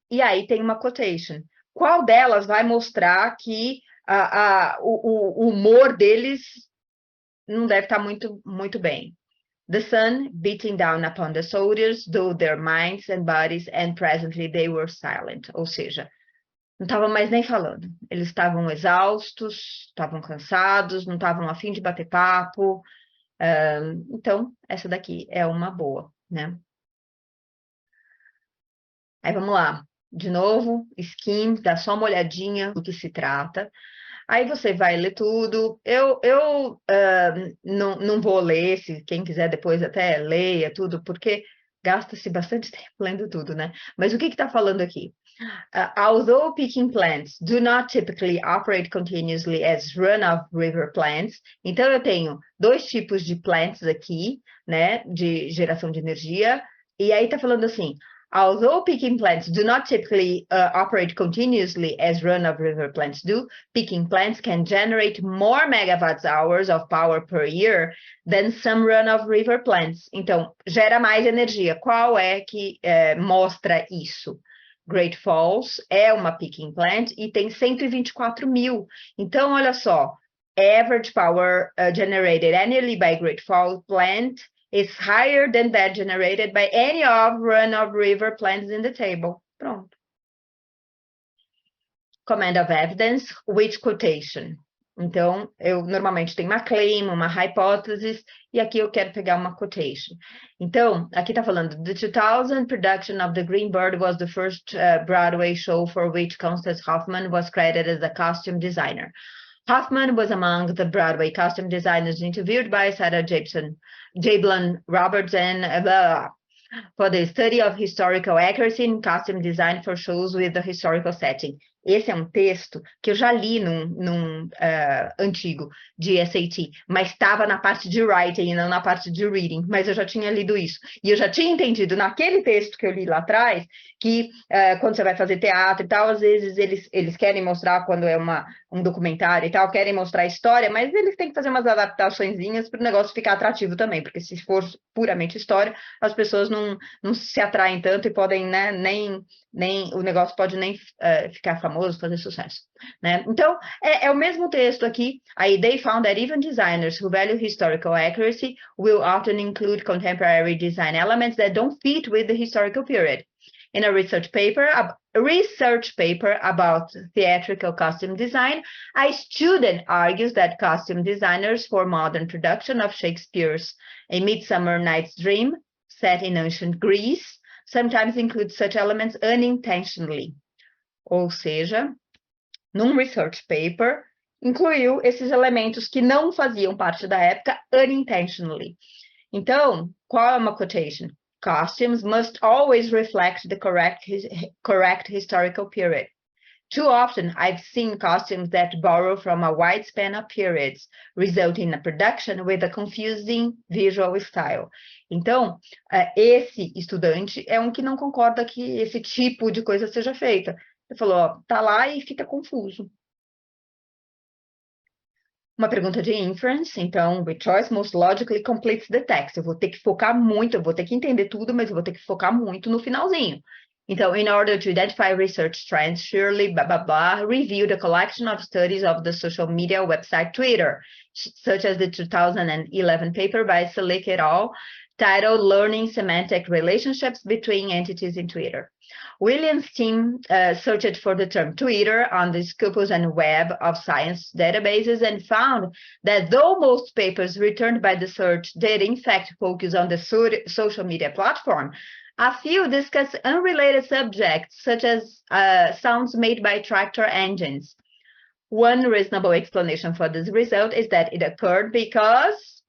E aí tem uma quotation. Qual delas vai mostrar que o humor deles não deve estar muito bem? The sun beating down upon the soldiers, though their minds and bodies, and presently they were silent. Ou seja, não estavam mais nem falando. Eles estavam exaustos, estavam cansados, não estavam a fim de bater papo. Então, essa daqui é uma boa, né? Aí vamos lá. De novo, skim, dá só uma olhadinha do que se trata. Aí você vai ler tudo. Eu não vou ler, se quem quiser depois até leia tudo, porque gasta-se bastante tempo lendo tudo, né? Mas o que está falando aqui? Although picking plants do not typically operate continuously as run-of-river plants, então eu tenho dois tipos de plants aqui, né, de geração de energia, e aí está falando assim, although picking plants do not typically operate continuously as run-of-river plants do, picking plants can generate more megawatts hours of power per year than some run-of-river plants. Então, gera mais energia. Qual é que mostra isso? Great Falls é uma picking plant e tem 124 mil. Então, olha só, average power generated annually by Great Falls plant is higher than that generated by any of run-of-river plants in the table. Pronto. Command of evidence, which quotation? Então, eu normalmente tenho uma claim, uma hypothesis, e aqui eu quero pegar uma quotation. Então, aqui está falando, the 2000 production of The Green Bird was the first Broadway show for which Constance Hoffman was credited as the costume designer. Hoffman was among the Broadway costume designers interviewed by Sarah Jablon Roberts and for the study of historical accuracy in costume design for shows with a historical setting. Esse é um texto que eu já li num antigo de SAT, mas estava na parte de writing e não na parte de reading, mas eu já tinha lido isso. E eu já tinha entendido naquele texto que eu li lá atrás, que quando você vai fazer teatro e tal, às vezes eles querem mostrar, quando é um documentário e tal, querem mostrar a história, mas eles têm que fazer umas adaptaçõezinhas para o negócio ficar atrativo também, porque se for puramente história, as pessoas não se atraem tanto e podem, né, nem o negócio pode nem ficar famoso, fazer sucesso, né? Então, é o mesmo texto aqui. Aí, they found that even designers who value historical accuracy will often include contemporary design elements that don't fit with the historical period. In a research paper about theatrical costume design, a student argues that costume designers for modern production of Shakespeare's A Midsummer Night's Dream, set in ancient Greece, sometimes include such elements unintentionally. Ou seja, num research paper, incluiu esses elementos que não faziam parte da época unintentionally. Então, qual é uma quotation? Costumes must always reflect the correct historical period. Too often, I've seen costumes that borrow from a wide span of periods, resulting in a production with a confusing visual style. Então, esse estudante é um que não concorda que esse tipo de coisa seja feita. Ele falou, ó, tá lá e fica confuso. Uma pergunta de inference, então, which choice most logically completes the text. Eu vou ter que focar muito, eu vou ter que entender tudo, mas eu vou ter que focar muito no finalzinho. Então, in order to identify research trends, surely, blah, blah, blah, review the collection of studies of the social media website Twitter, such as the 2011 paper by Selick et al., titled Learning Semantic Relationships Between Entities in Twitter. Williams' team searched for the term Twitter on the Scopus and Web of Science databases and found that though most papers returned by the search did in fact focus on the social media platform, A few discuss unrelated subjects, such as sounds made by tractor engines. One reasonable explanation for this result is that it occurred because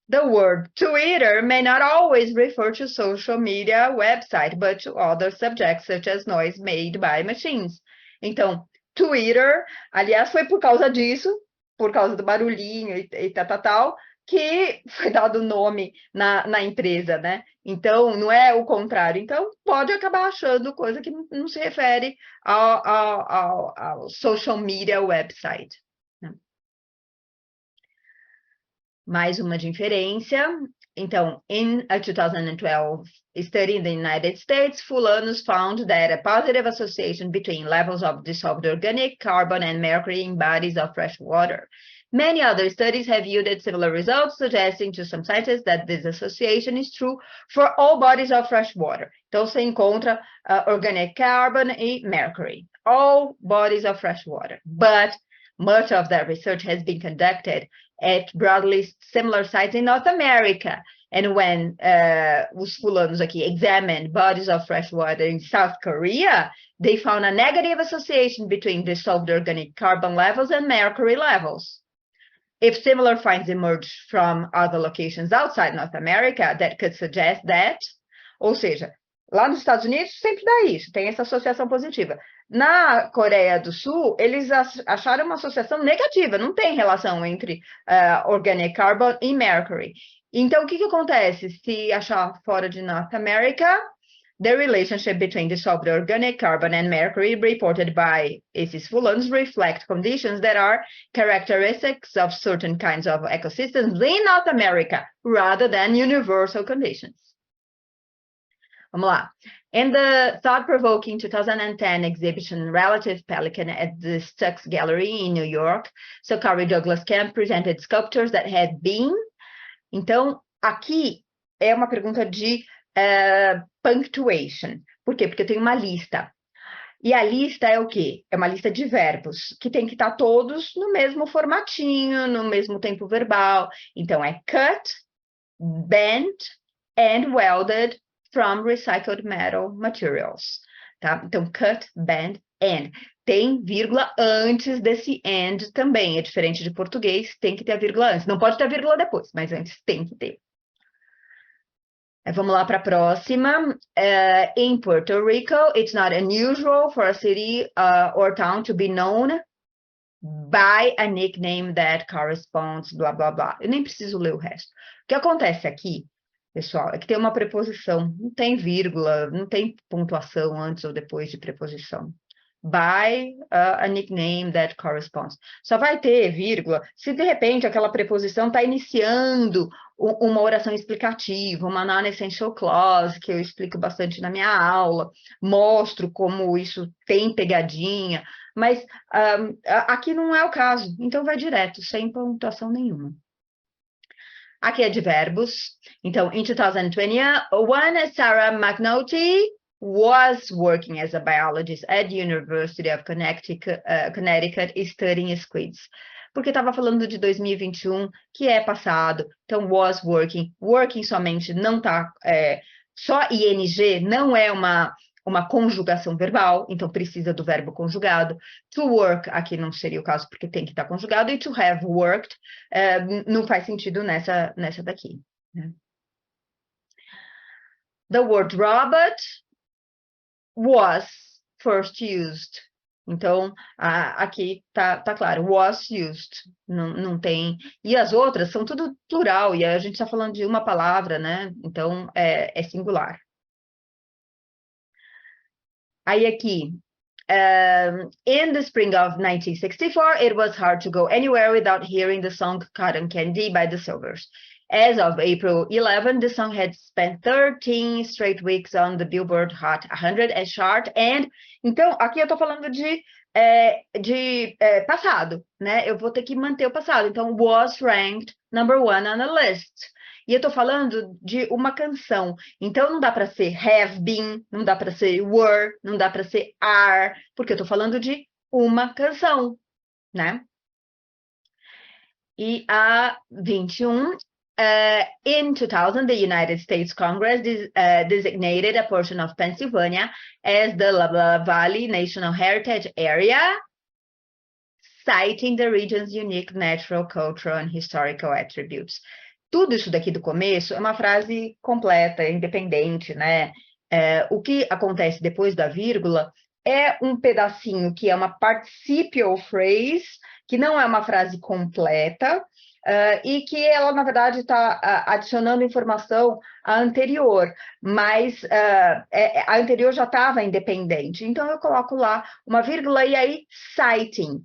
the word Twitter may not always refer to social media website, but to other subjects, such as noise made by machines. Então, Twitter, aliás, foi por causa disso, por causa do barulhinho e tal, que foi dado o nome na empresa, né? Então, não é o contrário. Então, pode acabar achando coisa que não se refere ao social media website. Né? Mais uma de inferência. Então, in a 2012 study in the United States, fulanos found that a positive association between levels of dissolved organic carbon and mercury in bodies of fresh water. Many other studies have yielded similar results, suggesting to some scientists that this association is true for all bodies of fresh water. Então, você encontra organic carbon e mercury, all bodies of fresh water. But much of that research has been conducted at broadly similar sites in North America. And when os fulanos aqui examined bodies of fresh water in South Korea, they found a negative association between dissolved organic carbon levels and mercury levels. If similar finds emerge from other locations outside North America, that could suggest that, ou seja, lá nos Estados Unidos sempre dá isso, tem essa associação positiva. Na Coreia do Sul, eles acharam uma associação negativa, não tem relação entre organic carbon e mercury. Então, o que acontece se achar fora de North America? The relationship between dissolved organic carbon and mercury reported by esses fulanos reflect conditions that are characteristics of certain kinds of ecosystems in North America, rather than universal conditions. Vamos lá. In the thought-provoking 2010 exhibition Relative Pelican at the Stux Gallery in New York, Sakari Douglas Camp presented sculptures that had been... Então, aqui é uma pergunta de punctuation. Por quê? Porque tem uma lista. E a lista é o quê? É uma lista de verbos, que tem que estar todos no mesmo formatinho, no mesmo tempo verbal. Então, é cut, bent and welded from recycled metal materials. Tá? Então, cut, bend, and. Tem vírgula antes desse and também. É diferente de português, tem que ter a vírgula antes. Não pode ter a vírgula depois, mas antes tem que ter. Vamos lá para a próxima. In Puerto Rico, it's not unusual for a city or town to be known by a nickname that corresponds, blá, blá, blá. Eu nem preciso ler o resto. O que acontece aqui, pessoal, é que tem uma preposição. Não tem vírgula, não tem pontuação antes ou depois de preposição. By a nickname that corresponds. Só vai ter vírgula se de repente aquela preposição está iniciando uma oração explicativa, uma non-essential clause, que eu explico bastante na minha aula, mostro como isso tem pegadinha, mas aqui não é o caso, então vai direto, sem pontuação nenhuma. Aqui é de verbos. Então, in 2021, Sarah McNulty was working as a biologist at the University of Connecticut studying squids. Porque estava falando de 2021, que é passado, então was working, working somente não está, só ing não é uma conjugação verbal, então precisa do verbo conjugado. To work, aqui não seria o caso, porque tem que estar conjugado, e to have worked, não faz sentido nessa daqui. Né? The word robot was first used. Então, aqui tá claro, was used, não tem... E as outras são tudo plural, e a gente está falando de uma palavra, né? Então, é singular. Aí aqui, in the spring of 1964, it was hard to go anywhere without hearing the song Cotton Candy by the Silvers. As of April 11, the song had spent 13 straight weeks on the Billboard Hot 100 as chart. And, então, aqui eu tô falando de passado, né? Eu vou ter que manter o passado. Então, was ranked number 1 on the list. E eu tô falando de uma canção. Então, não dá para ser have been, não dá para ser were, não dá para ser are, porque eu tô falando de uma canção, né? E a 21... In 2000, the United States Congress designated a portion of Pennsylvania as the La Valley National Heritage Area, citing the region's unique natural, cultural, and historical attributes. Tudo isso daqui do começo é uma frase completa, independente, né? O que acontece depois da vírgula é um pedacinho que é uma participial phrase, que não é uma frase completa, e que ela, na verdade, está adicionando informação à anterior, mas a anterior já estava independente. Então, eu coloco lá uma vírgula e aí citing.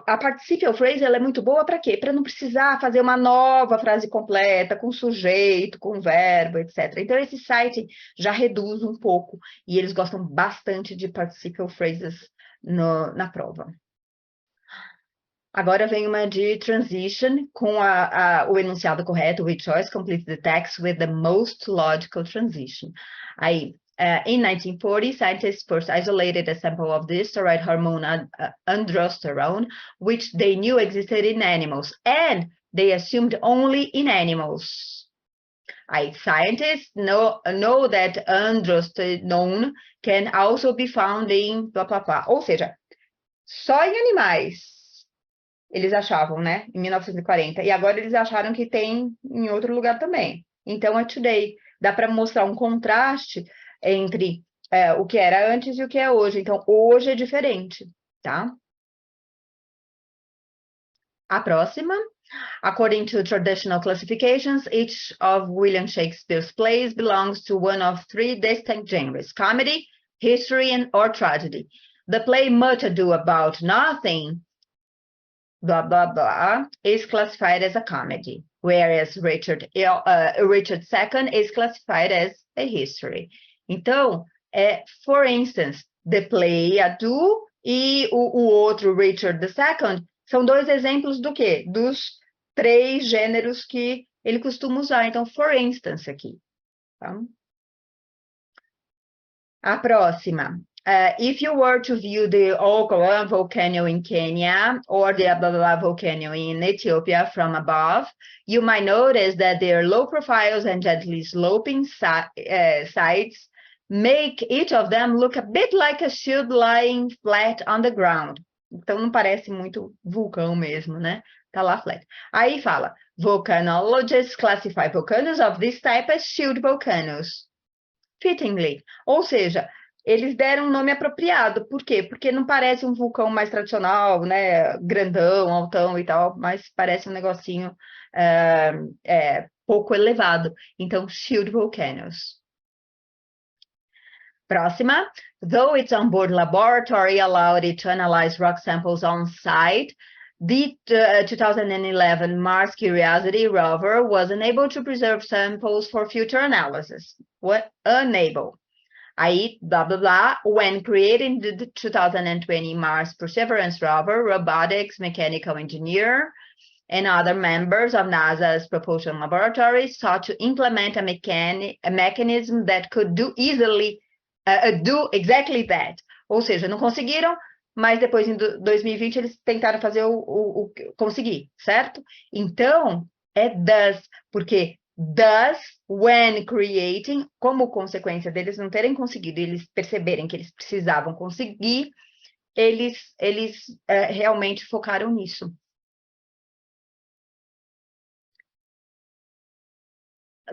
A participial phrase ela é muito boa para quê? Para não precisar fazer uma nova frase completa, com sujeito, com verbo, etc. Então, esse citing já reduz um pouco, e eles gostam bastante de participial phrases na prova. Agora vem uma de transition, com o enunciado correto, which choice completes the text with the most logical transition. Aí, in 1940, scientists first isolated a sample of the steroid hormone androsterone, which they knew existed in animals, and they assumed only in animals. Aí, scientists know that androsterone can also be found in blá, blá, blá. Ou seja, só em animais. Eles achavam, né, em 1940, e agora eles acharam que tem em outro lugar também. Então, é today. Dá para mostrar um contraste entre o que era antes e o que é hoje. Então, hoje é diferente, tá? A próxima. According to traditional classifications, each of William Shakespeare's plays belongs to one of three distinct genres: comedy, history, or tragedy. The play Much Ado About Nothing, blah, blah, blah, is classified as a comedy, whereas Richard II is classified as a history. Então, for instance, the play Ado e o outro Richard II são dois exemplos do quê? Dos três gêneros que ele costuma usar. Então, for instance aqui. Tá? A próxima. If you were to view the Okoran volcano in Kenya or the Ababa volcano in Ethiopia from above, you might notice that their low profiles and gently sloping sides make each of them look a bit like a shield lying flat on the ground. Então, não parece muito vulcão mesmo, né? Tá lá flat. Aí fala, volcanologists classify volcanoes of this type as shield volcanoes. Fittingly. Ou seja, eles deram um nome apropriado. Por quê? Porque não parece um vulcão mais tradicional, né? Grandão, altão e tal, mas parece um negocinho pouco elevado. Então, shield volcanoes. Próxima. Though its onboard laboratory allowed it to analyze rock samples on site, the 2011 Mars Curiosity rover was unable to preserve samples for future analysis. What? Unable. Aí, blah, blah, blah, when creating the 2020 Mars Perseverance rover, robotics, mechanical engineer, and other members of NASA's propulsion laboratory sought to implement a mechanism that could do exactly that. Ou seja, não conseguiram, mas depois em 2020 eles tentaram fazer conseguir, certo? Então, does, porque does, when creating, como consequência deles não terem conseguido, eles perceberem que eles precisavam conseguir, eles realmente focaram nisso.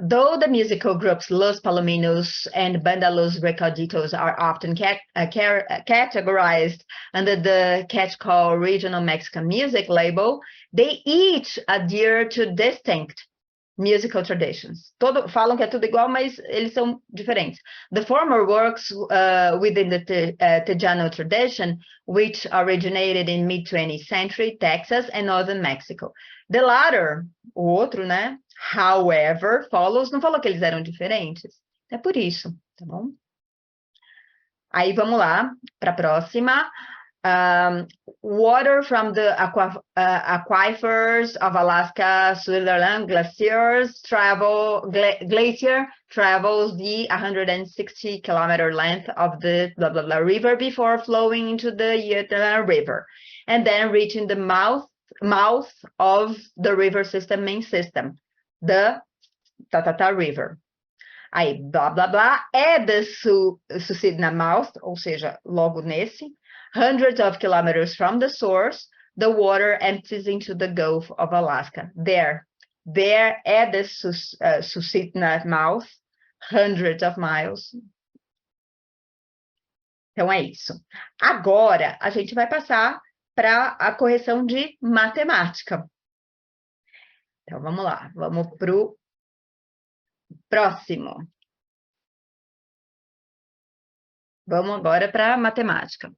Though the musical groups Los Palominos and Banda Los Recoditos are often categorized under the catch-call regional Mexican music label, they each adhere to distinct musical traditions. Falam que é tudo igual, mas eles são diferentes. The former works within the Tejano tradition, which originated in mid-20th century Texas and northern Mexico. The latter, o outro, né? However, follows, não falou que eles eram diferentes? É por isso, tá bom? Aí vamos lá para a próxima. Water from the aquifers of Alaska, Switzerland glacier travels the 160-kilometer length of the blah, blah, blah river before flowing into the Yetana River, and then reaching the mouth mouth of the river system, main system, the River. Aí, blá, blá, blá, at the Susitna mouth, ou seja, logo nesse, hundreds of kilometers from the source, the water empties into the Gulf of Alaska. There at the Susitna mouth, hundreds of miles. Então, é isso. Agora, a gente vai passar para a correção de matemática. Então, vamos lá. Vamos para o próximo. Vamos agora para a matemática.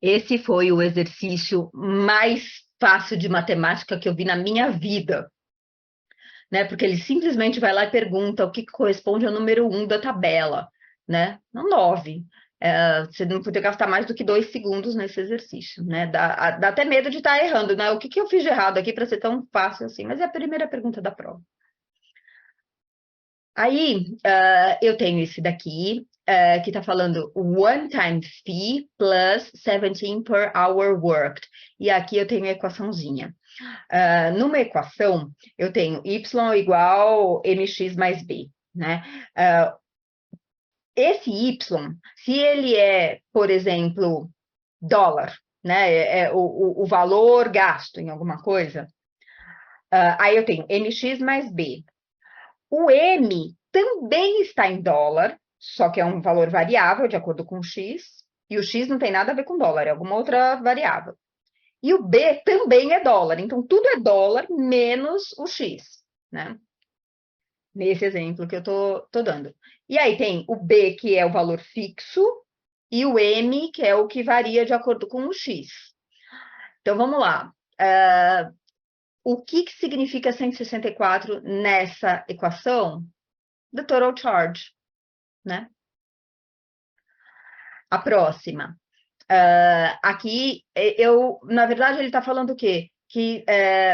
Esse foi o exercício mais fácil de matemática que eu vi na minha vida, né? Porque ele simplesmente vai lá e pergunta o que corresponde ao número 1 da tabela, né? Não 9. Você não podia gastar mais do que 2 segundos nesse exercício, né? Dá até medo de estar errando, né? O que eu fiz de errado aqui para ser tão fácil assim? Mas é a primeira pergunta da prova. Aí, eu tenho esse daqui, que está falando one-time fee plus 17 per hour worked. E aqui eu tenho a equaçãozinha. Numa equação, eu tenho y igual mx mais b, né? Esse y, se ele é, por exemplo, dólar, né? É o valor gasto em alguma coisa, aí eu tenho mx mais b. O M também está em dólar, só que é um valor variável, de acordo com o X, e o X não tem nada a ver com dólar, é alguma outra variável. E o B também é dólar, então tudo é dólar menos o X, né? Nesse exemplo que eu tô dando. E aí tem o B, que é o valor fixo, e o M, que é o que varia de acordo com o X. Então, vamos lá. O que significa 164 nessa equação? The total charge, né? A próxima. Aqui, na verdade, ele está falando o quê? Que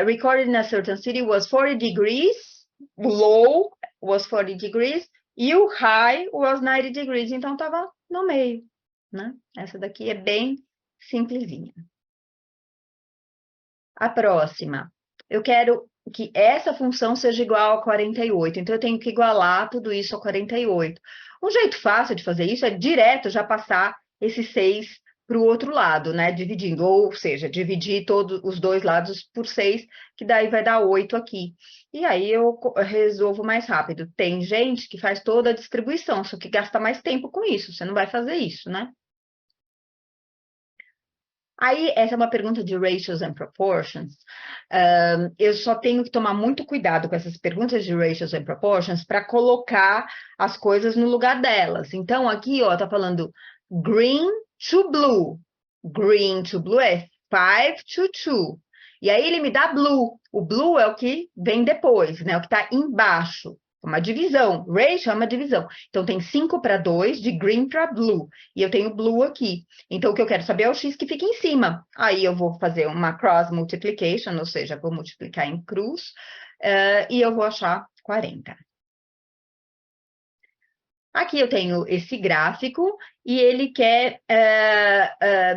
recorded in a certain city was 40 degrees, o low was 40 degrees, e o high was 90 degrees, então estava no meio, né? Essa daqui é bem simplesinha. A próxima. Eu quero que essa função seja igual a 48, então eu tenho que igualar tudo isso a 48. Um jeito fácil de fazer isso é direto já passar esse 6 para o outro lado, né? Dividindo, ou seja, dividir todos os dois lados por 6, que daí vai dar 8 aqui. E aí eu resolvo mais rápido. Tem gente que faz toda a distribuição, só que gasta mais tempo com isso. Você não vai fazer isso, né? Aí, essa é uma pergunta de ratios and proportions. Eu só tenho que tomar muito cuidado com essas perguntas de ratios and proportions para colocar as coisas no lugar delas. Então, aqui, ó, tá falando green to blue. Green to blue é 5 to 2. E aí, ele me dá blue. O blue é o que vem depois, né? O que está embaixo. Uma divisão. Ratio é uma divisão. Então, tem 5 para 2, de green para blue. E eu tenho blue aqui. Então, o que eu quero saber é o x que fica em cima. Aí, eu vou fazer uma cross multiplication, ou seja, vou multiplicar em cruz, e eu vou achar 40. Aqui eu tenho esse gráfico e ele quer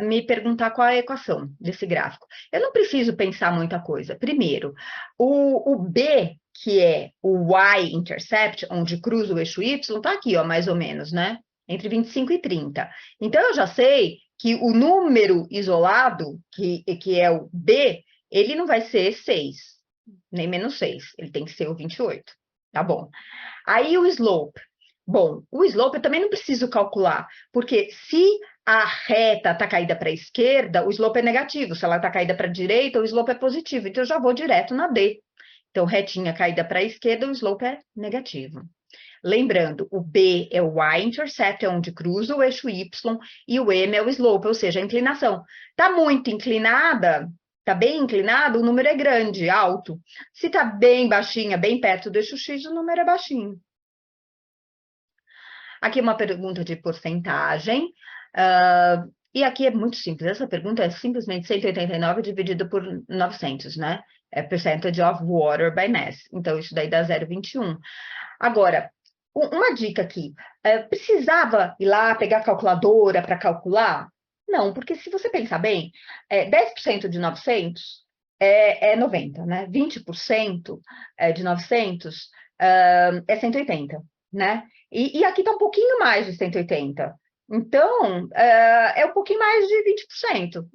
me perguntar qual é a equação desse gráfico. Eu não preciso pensar muita coisa. Primeiro, o B, que é o y-intercept, onde cruza o eixo y, está aqui, ó, mais ou menos, né? Entre 25 e 30. Então, eu já sei que o número isolado, que é o B, ele não vai ser 6, nem menos 6. Ele tem que ser o 28. Tá bom. Aí, o slope. Bom, o slope eu também não preciso calcular, porque se a reta está caída para a esquerda, o slope é negativo. Se ela está caída para a direita, o slope é positivo. Então, eu já vou direto na D. Então, retinha caída para a esquerda, o slope é negativo. Lembrando, o B é o y-intercept, é onde cruza o eixo y, e o m é o slope, ou seja, a inclinação. Está muito inclinada, está bem inclinado, o número é grande, alto. Se está bem baixinha, bem perto do eixo x, o número é baixinho. Aqui uma pergunta de porcentagem, e aqui é muito simples, essa pergunta é simplesmente 189 dividido por 900, né? É percentage of water by mass, então isso daí dá 0,21. Agora, uma dica aqui, precisava ir lá pegar a calculadora para calcular? Não, porque se você pensar bem, 10% de 900 é 90, né? 20% de 900 é 180, né? E aqui está um pouquinho mais de 180. Então, é um pouquinho mais de 20%.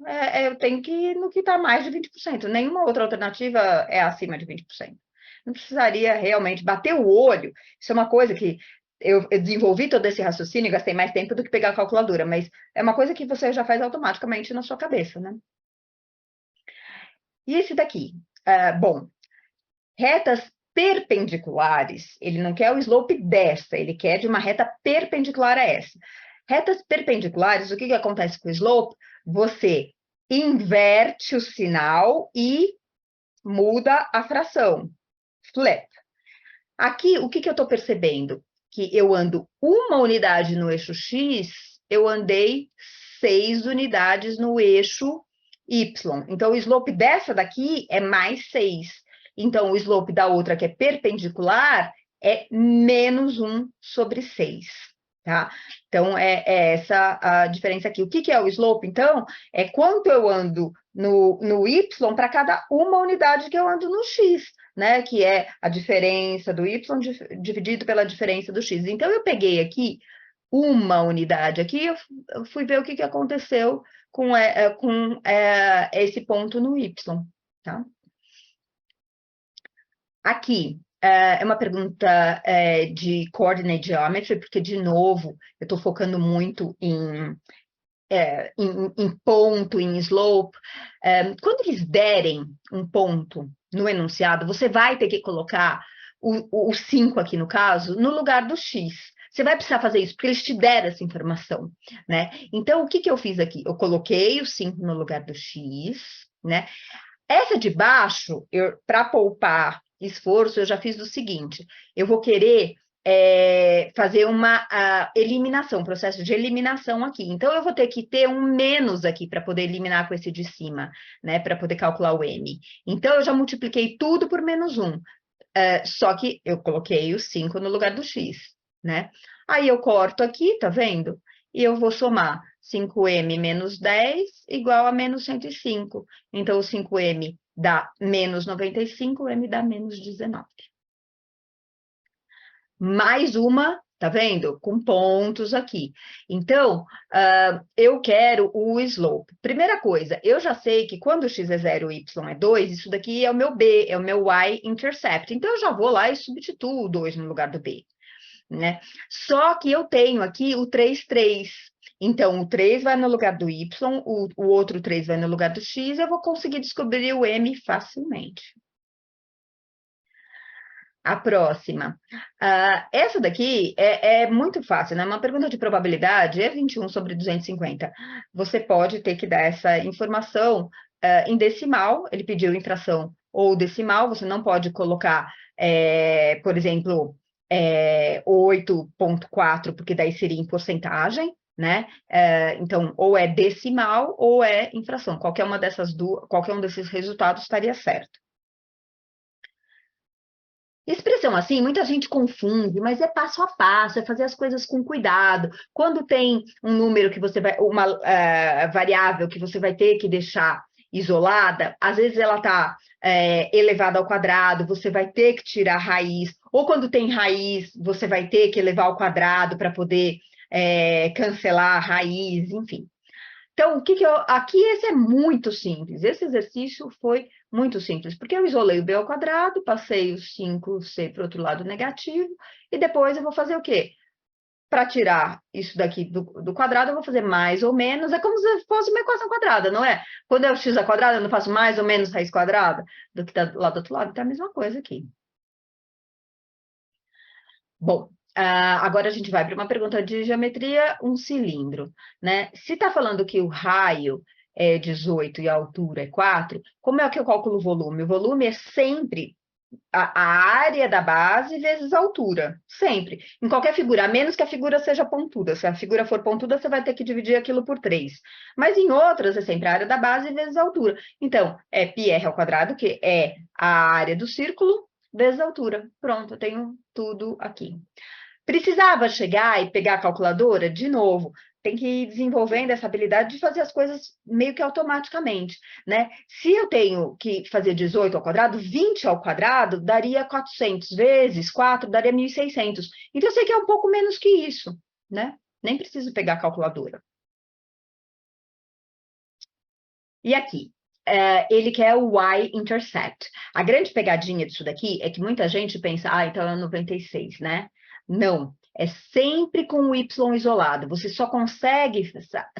Eu tenho que ir no que está mais de 20%. Nenhuma outra alternativa é acima de 20%. Não precisaria realmente bater o olho. Isso é uma coisa que eu desenvolvi todo esse raciocínio e gastei mais tempo do que pegar a calculadora, mas é uma coisa que você já faz automaticamente na sua cabeça, né? E esse daqui? Bom, retas perpendiculares, ele não quer o slope dessa, ele quer de uma reta perpendicular a essa. Retas perpendiculares, o que acontece com o slope? Você inverte o sinal e muda a fração. Flip. Aqui, o que eu estou percebendo? Que eu ando uma unidade no eixo X, eu andei 6 unidades no eixo Y. Então, o slope dessa daqui é mais 6. Então, o slope da outra, que é perpendicular, é menos 1 sobre 6. Tá? Então, é essa a diferença aqui. O que é o slope, então? É quanto eu ando no Y para cada uma unidade que eu ando no X, né? Que é a diferença do Y dividido pela diferença do X. Então, eu peguei aqui uma unidade aqui, eu fui ver o que aconteceu com esse ponto no Y, tá? Aqui, é uma pergunta de Coordinate Geometry, porque, de novo, eu estou focando muito em ponto, em slope. Quando eles derem um ponto no enunciado, você vai ter que colocar o 5 aqui, no caso, no lugar do X. Você vai precisar fazer isso, porque eles te deram essa informação, né? Então, o que eu fiz aqui? Eu coloquei o 5 no lugar do X, né? Essa de baixo, para poupar esforço, eu já fiz o seguinte: eu vou querer fazer uma eliminação, processo de eliminação aqui. Então, eu vou ter que ter um menos aqui para poder eliminar com esse de cima, né? Para poder calcular o M. Então, eu já multipliquei tudo por menos 1. Só que eu coloquei o 5 no lugar do X, né? Aí eu corto aqui, tá vendo? E eu vou somar 5m menos 10 igual a menos 105. Então, o 5m dá menos 95, o m dá menos 19. Mais uma, tá vendo? Com pontos aqui. Então, eu quero o slope. Primeira coisa, eu já sei que quando x é 0 e y é 2, isso daqui é o meu b, é o meu y-intercept. Então, eu já vou lá e substituo o 2 no lugar do b, né? Só que eu tenho aqui o 3, 3. Então, o 3 vai no lugar do y, o outro 3 vai no lugar do x, eu vou conseguir descobrir o m facilmente. A próxima. Essa daqui é muito fácil, né? Uma pergunta de probabilidade é 21 sobre 250. Você pode ter que dar essa informação em decimal, ele pediu em fração ou decimal, você não pode colocar, por exemplo, 8,4, porque daí seria em porcentagem, né? Então, ou é decimal ou é em fração. Qualquer uma dessas duas, qualquer um desses resultados estaria certo. Expressão assim, muita gente confunde, mas é passo a passo, é fazer as coisas com cuidado. Quando tem um número que você vai, uma variável que você vai ter que deixar isolada, às vezes ela está elevada ao quadrado, você vai ter que tirar a raiz, ou quando tem raiz, você vai ter que elevar ao quadrado para poder cancelar a raiz, enfim. Então, aqui esse é muito simples. Esse exercício foi muito simples, porque eu isolei o b ao quadrado, passei o 5c para o outro lado negativo, e depois eu vou fazer o quê? Para tirar isso daqui do quadrado, eu vou fazer mais ou menos, é como se fosse uma equação quadrada, não é? Quando é o x ao quadrado, eu não faço mais ou menos raiz quadrada do que está lá do outro lado, então é a mesma coisa aqui. Bom, agora a gente vai para uma pergunta de geometria, um cilindro, né? Se está falando que o raio é 18 e a altura é 4, como é que eu calculo o volume? O volume é sempre a área da base vezes a altura, sempre. Em qualquer figura, a menos que a figura seja pontuda. Se a figura for pontuda, você vai ter que dividir aquilo por 3. Mas em outras, é sempre a área da base vezes a altura. Então, é πr ao quadrado, que é a área do círculo, vezes a altura. Pronto, eu tenho tudo aqui. Precisava chegar e pegar a calculadora? De novo, tem que ir desenvolvendo essa habilidade de fazer as coisas meio que automaticamente, né? Se eu tenho que fazer 18 ao quadrado, 20 ao quadrado daria 400 vezes 4, daria 1.600. Então, eu sei que é um pouco menos que isso, né? Nem preciso pegar a calculadora. E aqui, ele quer o y-intercept. A grande pegadinha disso daqui é que muita gente pensa, então é 96, né? Não, é sempre com o y isolado. Você só consegue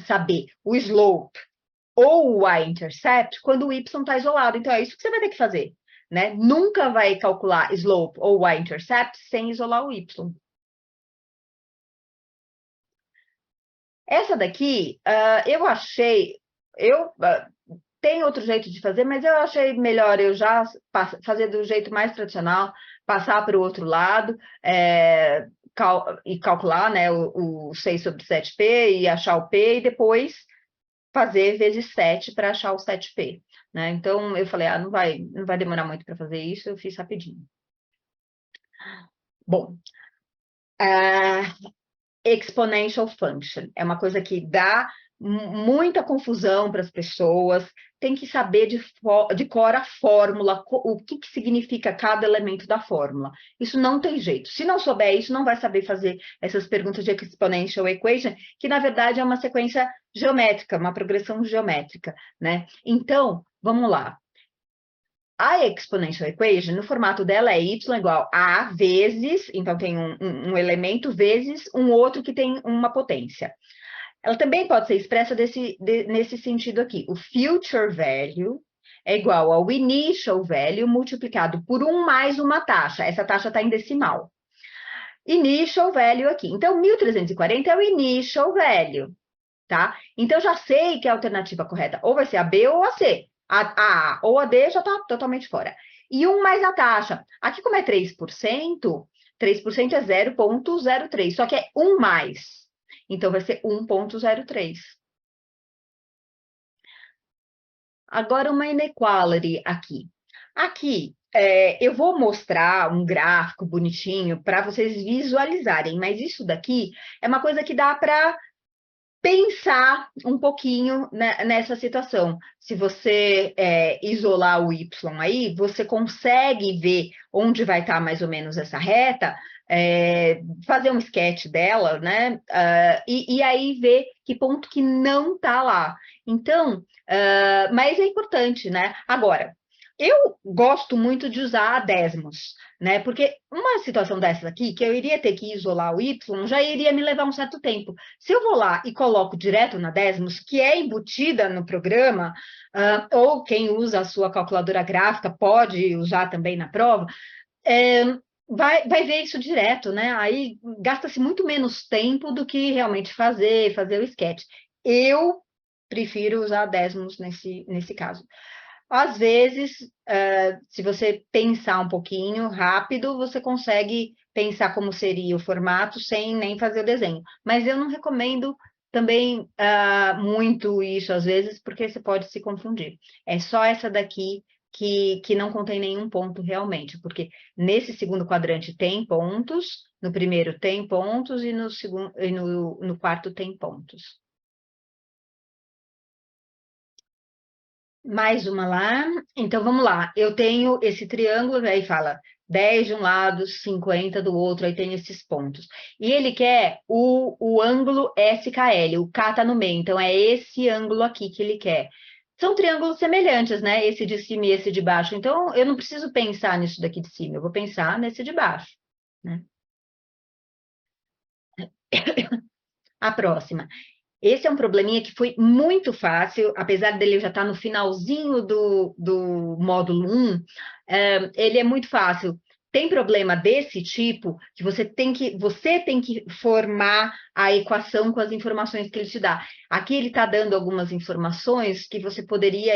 saber o slope ou o y-intercept quando o y está isolado. Então, é isso que você vai ter que fazer, né? Nunca vai calcular slope ou y-intercept sem isolar o y. Essa daqui, eu achei... Tem outro jeito de fazer, mas eu achei melhor eu já fazer do jeito mais tradicional, passar para o outro lado e calcular, né, o 6 sobre 7p e achar o p, e depois fazer vezes 7 para achar o 7p. Né? Então, eu falei, não vai demorar muito para fazer isso, eu fiz rapidinho. Bom, exponential function. É uma coisa que dá muita confusão para as pessoas, tem que saber de cor a fórmula, o que significa cada elemento da fórmula. Isso não tem jeito. Se não souber isso, não vai saber fazer essas perguntas de exponential equation, que na verdade é uma sequência geométrica, uma progressão geométrica, né? Então, vamos lá. A exponential equation, no formato dela, é y igual a vezes, então tem um elemento vezes um outro que tem uma potência. Ela também pode ser expressa nesse sentido aqui. O future value é igual ao initial value multiplicado por 1 mais uma taxa. Essa taxa está em decimal. Initial value aqui. Então, 1.340 é o initial value, tá? Então, já sei que a alternativa correta ou vai ser a B ou a C. A A ou a D já está totalmente fora. E 1 mais a taxa. Aqui, como é 3%, 3% é 0,03, só que é 1 mais. Então, vai ser 1,03. Agora, uma inequality aqui. Aqui, eu vou mostrar um gráfico bonitinho para vocês visualizarem, mas isso daqui é uma coisa que dá para pensar um pouquinho nessa situação. Se você isolar o y aí, você consegue ver onde vai estar mais ou menos essa reta, fazer um sketch dela, né? E aí ver que ponto que não está lá. Então, mas é importante, né? Agora, eu gosto muito de usar décimos, né? Porque uma situação dessas aqui, que eu iria ter que isolar o y, já iria me levar um certo tempo. Se eu vou lá e coloco direto na décimos, que é embutida no programa, ou quem usa a sua calculadora gráfica pode usar também na prova, vai ver isso direto, né? Aí gasta-se muito menos tempo do que realmente fazer o sketch. Eu prefiro usar décimos nesse caso. Às vezes, se você pensar um pouquinho rápido, você consegue pensar como seria o formato sem nem fazer o desenho. Mas eu não recomendo também muito isso, às vezes, porque você pode se confundir. É só essa daqui que não contém nenhum ponto realmente, porque nesse segundo quadrante tem pontos, no primeiro tem pontos e no quarto tem pontos. Mais uma lá. Então, vamos lá. Eu tenho esse triângulo, aí fala 10 de um lado, 50 do outro, aí tem esses pontos. E ele quer o ângulo SKL, o K está no meio, então é esse ângulo aqui que ele quer. São triângulos semelhantes, né? Esse de cima e esse de baixo. Então, eu não preciso pensar nisso daqui de cima, eu vou pensar nesse de baixo, né? A próxima. Esse é um probleminha que foi muito fácil, apesar dele já estar no finalzinho do módulo 1, ele é muito fácil. Tem problema desse tipo que você tem que formar a equação com as informações que ele te dá. Aqui ele está dando algumas informações que você poderia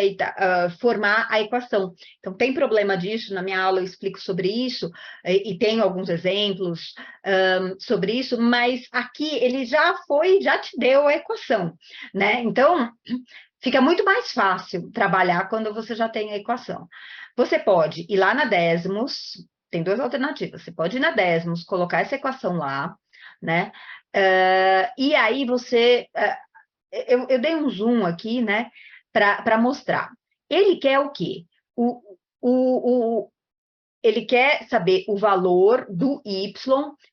formar a equação. Então, tem problema disso, na minha aula eu explico sobre isso, e tenho alguns exemplos sobre isso, mas aqui ele já te deu a equação, né? Então, fica muito mais fácil trabalhar quando você já tem a equação. Você pode ir lá na décimos, tem duas alternativas. Você pode ir na décimos, colocar essa equação lá, né? E aí você... eu dei um zoom aqui, né, para mostrar. Ele quer o quê? Ele quer saber o valor do y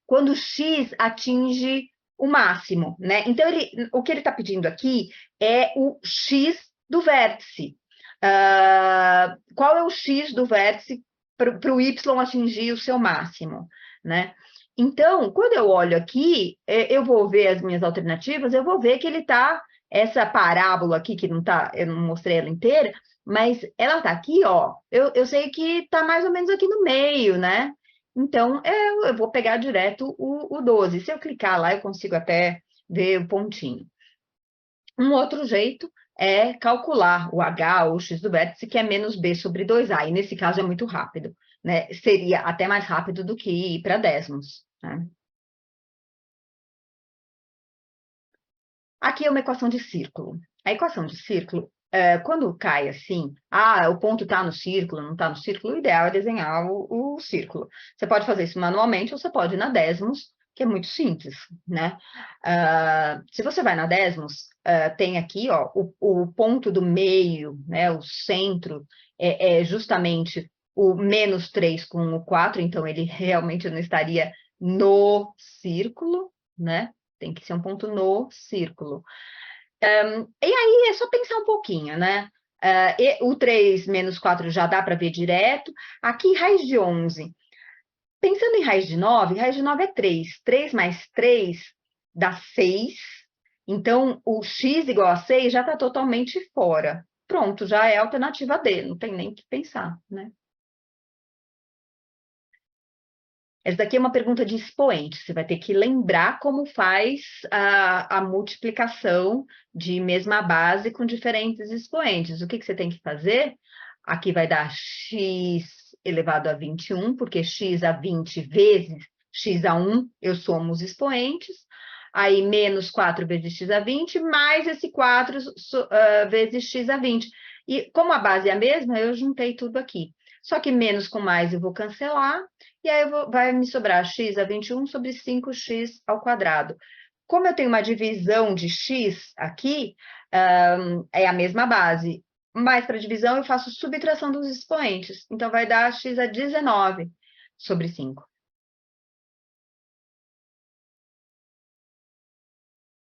quando x atinge o máximo, né? Então, o que ele está pedindo aqui é o x do vértice. Qual é o x do vértice para o y atingir o seu máximo, né? Então, quando eu olho aqui, eu vou ver as minhas alternativas, eu vou ver que ele está, essa parábola aqui, que não tá, eu não mostrei ela inteira, mas ela tá aqui, ó, eu sei que tá mais ou menos aqui no meio, né? Então, eu vou pegar direto o 12. Se eu clicar lá, eu consigo até ver o pontinho. Um outro jeito é calcular o H ou o X do vértice, que é menos B sobre 2A, e nesse caso é muito rápido, né? Seria até mais rápido do que ir para décimos, né? Aqui é uma equação de círculo. A equação de círculo, quando cai assim, o ponto está no círculo, não está no círculo, o ideal é desenhar o círculo. Você pode fazer isso manualmente ou você pode ir na décimos, que é muito simples, né? Se você vai na décimos, tem aqui, ó, o ponto do meio, né, o centro, é justamente o menos 3 com o 4, então ele realmente não estaria no círculo, né? Tem que ser um ponto no círculo. E aí é só pensar um pouquinho, né? O 3 menos 4 já dá para ver direto. Aqui, raiz de 11. Pensando em raiz de 9 é 3. 3 mais 3 dá 6. Então, o x igual a 6 já está totalmente fora. Pronto, já é a alternativa D, não tem nem que pensar, né? Essa daqui é uma pergunta de expoente. Você vai ter que lembrar como faz a multiplicação de mesma base com diferentes expoentes. O que você tem que fazer? Aqui vai dar x elevado a 21, porque x a 20 vezes x a 1, eu somo os expoentes. Aí, menos 4 vezes x a 20, mais esse 4 vezes x a 20. E como a base é a mesma, eu juntei tudo aqui. Só que menos com mais eu vou cancelar, e aí vai me sobrar x a 21 sobre 5x ao quadrado. Como eu tenho uma divisão de x aqui, é a mesma base, mas para divisão eu faço subtração dos expoentes. Então, vai dar x a 19 sobre 5.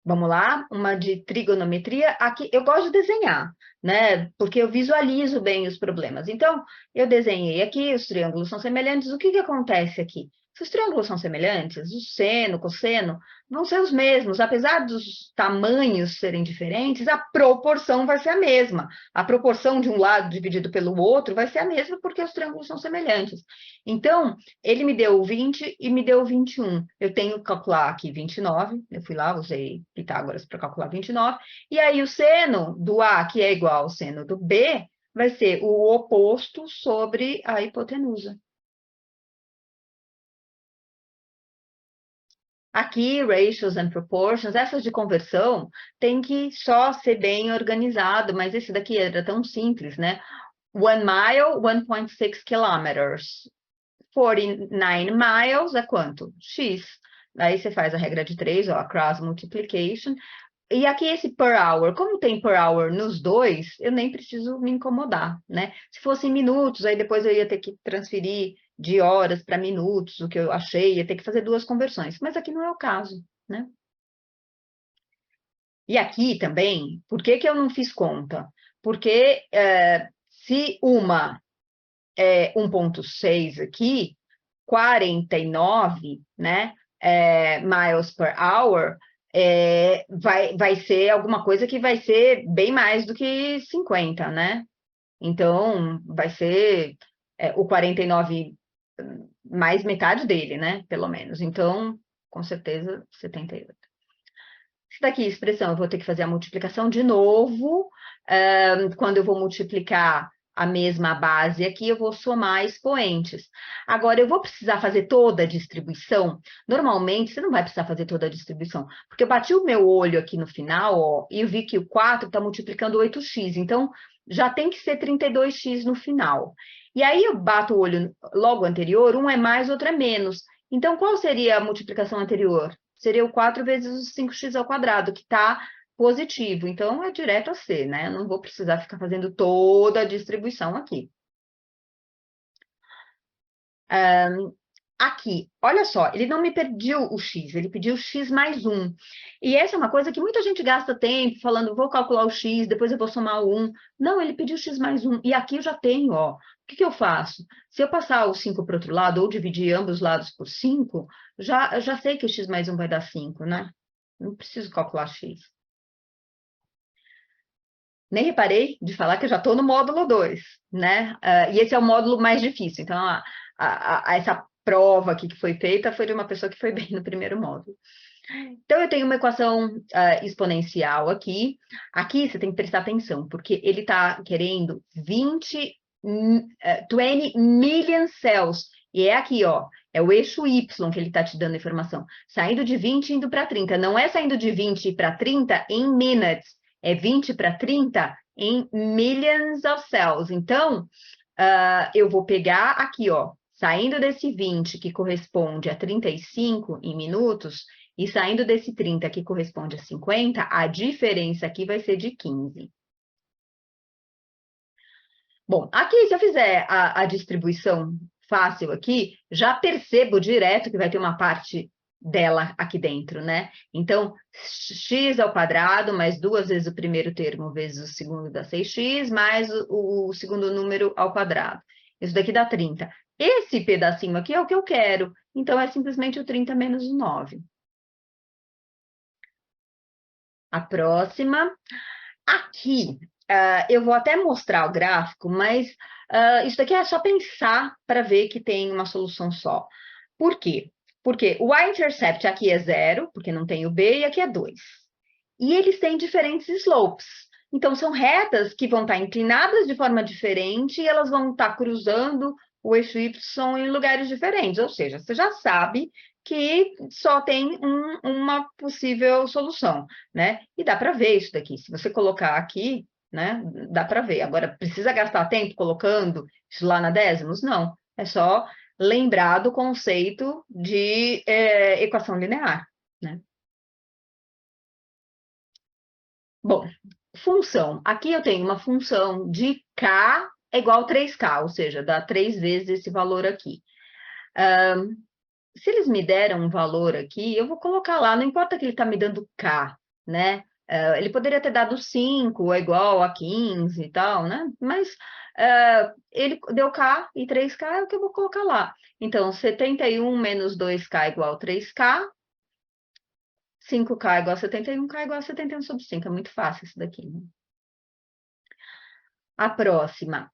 Vamos lá, uma de trigonometria. Aqui eu gosto de desenhar, né? Porque eu visualizo bem os problemas. Então, eu desenhei aqui, os triângulos são semelhantes. O que que acontece aqui? Se os triângulos são semelhantes, o seno, o cosseno, vão ser os mesmos. Apesar dos tamanhos serem diferentes, a proporção vai ser a mesma. A proporção de um lado dividido pelo outro vai ser a mesma porque os triângulos são semelhantes. Então, ele me deu 20 e me deu 21. Eu tenho que calcular aqui 29. Eu fui lá, usei Pitágoras para calcular 29. E aí, o seno do A, que é igual ao seno do B, vai ser o oposto sobre a hipotenusa. Aqui, ratios and proportions, essas de conversão, tem que só ser bem organizado, mas esse daqui era tão simples, né? 1 mile, 1.6 kilometers. 49 miles é quanto? X. Daí você faz a regra de 3, ó, a cross multiplication. E aqui esse per hour, como tem per hour nos dois, eu nem preciso me incomodar, né? Se fosse em minutos, aí depois eu ia ter que transferir de horas para minutos, o que eu achei, ia ter que fazer duas conversões. Mas aqui não é o caso, né? E aqui também, por que que eu não fiz conta? Porque se uma é 1.6 aqui, 49, né, miles per hour, vai ser alguma coisa que vai ser bem mais do que 50, né? Então, vai ser o 49 mais metade dele, né? Pelo menos. Então, com certeza, 78. Isso daqui, expressão, eu vou ter que fazer a multiplicação de novo. Quando eu vou multiplicar a mesma base aqui, eu vou somar expoentes. Agora, eu vou precisar fazer toda a distribuição? Normalmente, você não vai precisar fazer toda a distribuição, porque eu bati o meu olho aqui no final, ó, e eu vi que o 4 está multiplicando 8x, então já tem que ser 32x no final. E aí eu bato o olho logo anterior, um é mais, outro é menos. Então, qual seria a multiplicação anterior? seria o 4 vezes o 5x ao quadrado, que está positivo. Então, é direto a C, né? Eu não vou precisar ficar fazendo toda a distribuição aqui. Aqui, olha só, ele não me pediu o x, ele pediu x mais 1. E essa é uma coisa que muita gente gasta tempo falando, vou calcular o x, depois eu vou somar o 1. Não, ele pediu x mais 1. E aqui eu já tenho, ó. O que que eu faço? Se eu passar o 5 para o outro lado, ou dividir ambos os lados por 5, já sei que o x mais 1 vai dar 5, né? Não preciso calcular x. Nem reparei de falar que eu já estou no módulo 2, né? E esse é o módulo mais difícil. Então, essa prova aqui que foi feita foi de uma pessoa que foi bem no primeiro módulo. Então, eu tenho uma equação exponencial aqui. Aqui você tem que prestar atenção, porque ele está querendo 20 million cells. E é aqui, ó, é o eixo Y que ele está te dando a informação. Saindo de 20 indo para 30. Não é saindo de 20 para 30 em minutes. É 20 para 30 em millions of cells. Então, eu vou pegar aqui, ó, saindo desse 20, que corresponde a 35 em minutos, e saindo desse 30, que corresponde a 50, a diferença aqui vai ser de 15. Bom, aqui, se eu fizer a distribuição fácil aqui, já percebo direto que vai ter uma parte dela aqui dentro, né? Então, x ao quadrado, mais 2 vezes o primeiro termo, vezes o segundo dá 6x, mais o segundo número ao quadrado. Isso daqui dá 30. Esse pedacinho aqui é o que eu quero, então é simplesmente o 30 menos o 9. A próxima, aqui, eu vou até mostrar o gráfico, mas isso daqui é só pensar para ver que tem uma solução só. Por quê? Porque o y-intercept aqui é 0, porque não tem o b, e aqui é 2. E eles têm diferentes slopes. Então, são retas que vão estar inclinadas de forma diferente e elas vão estar cruzando o eixo y em lugares diferentes. Ou seja, você já sabe que só tem uma possível solução, né? E dá para ver isso daqui. Se você colocar aqui, né, dá para ver. Agora, precisa gastar tempo colocando isso lá na décimos? Não. É só lembrar do conceito de equação linear, né? Bom, função. Aqui eu tenho uma função de k é igual a 3k, ou seja, dá 3 vezes esse valor aqui. Se eles me deram um valor aqui, eu vou colocar lá, não importa que ele está me dando k, né? Ele poderia ter dado 5, é igual a 15 e tal, né? Mas ele deu k e 3k é o que eu vou colocar lá. Então, 71 menos 2k igual a 3k, 5k igual a 71k igual a 71 sobre 5. É muito fácil isso daqui, né? A próxima.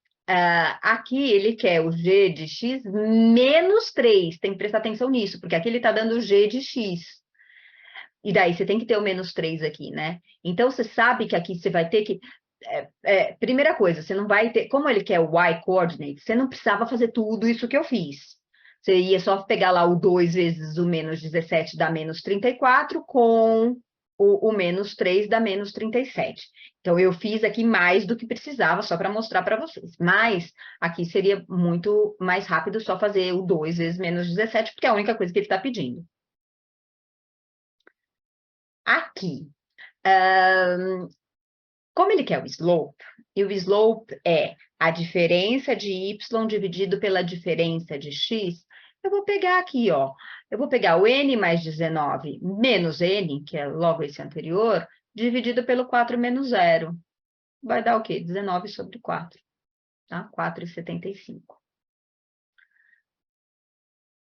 Aqui ele quer o g de x menos 3. Tem que prestar atenção nisso, porque aqui ele está dando o g de x. E daí você tem que ter o menos 3 aqui, né? Então, você sabe que aqui você vai ter que... primeira coisa, você não vai ter... Como ele quer o y-coordinate, você não precisava fazer tudo isso que eu fiz. Você ia só pegar lá o 2 vezes o menos 17 dá menos 34, com o menos 3 dá menos 37. Então, eu fiz aqui mais do que precisava, só para mostrar para vocês. Mas, aqui seria muito mais rápido só fazer o 2 vezes menos 17, porque é a única coisa que ele está pedindo. Aqui, como ele quer o slope, e o slope é a diferença de y dividido pela diferença de x, eu vou pegar aqui, ó. Eu vou pegar o n mais 19 menos n, que é logo esse anterior, dividido pelo 4 menos 0. Vai dar o quê? 19 sobre 4, tá? 4,75.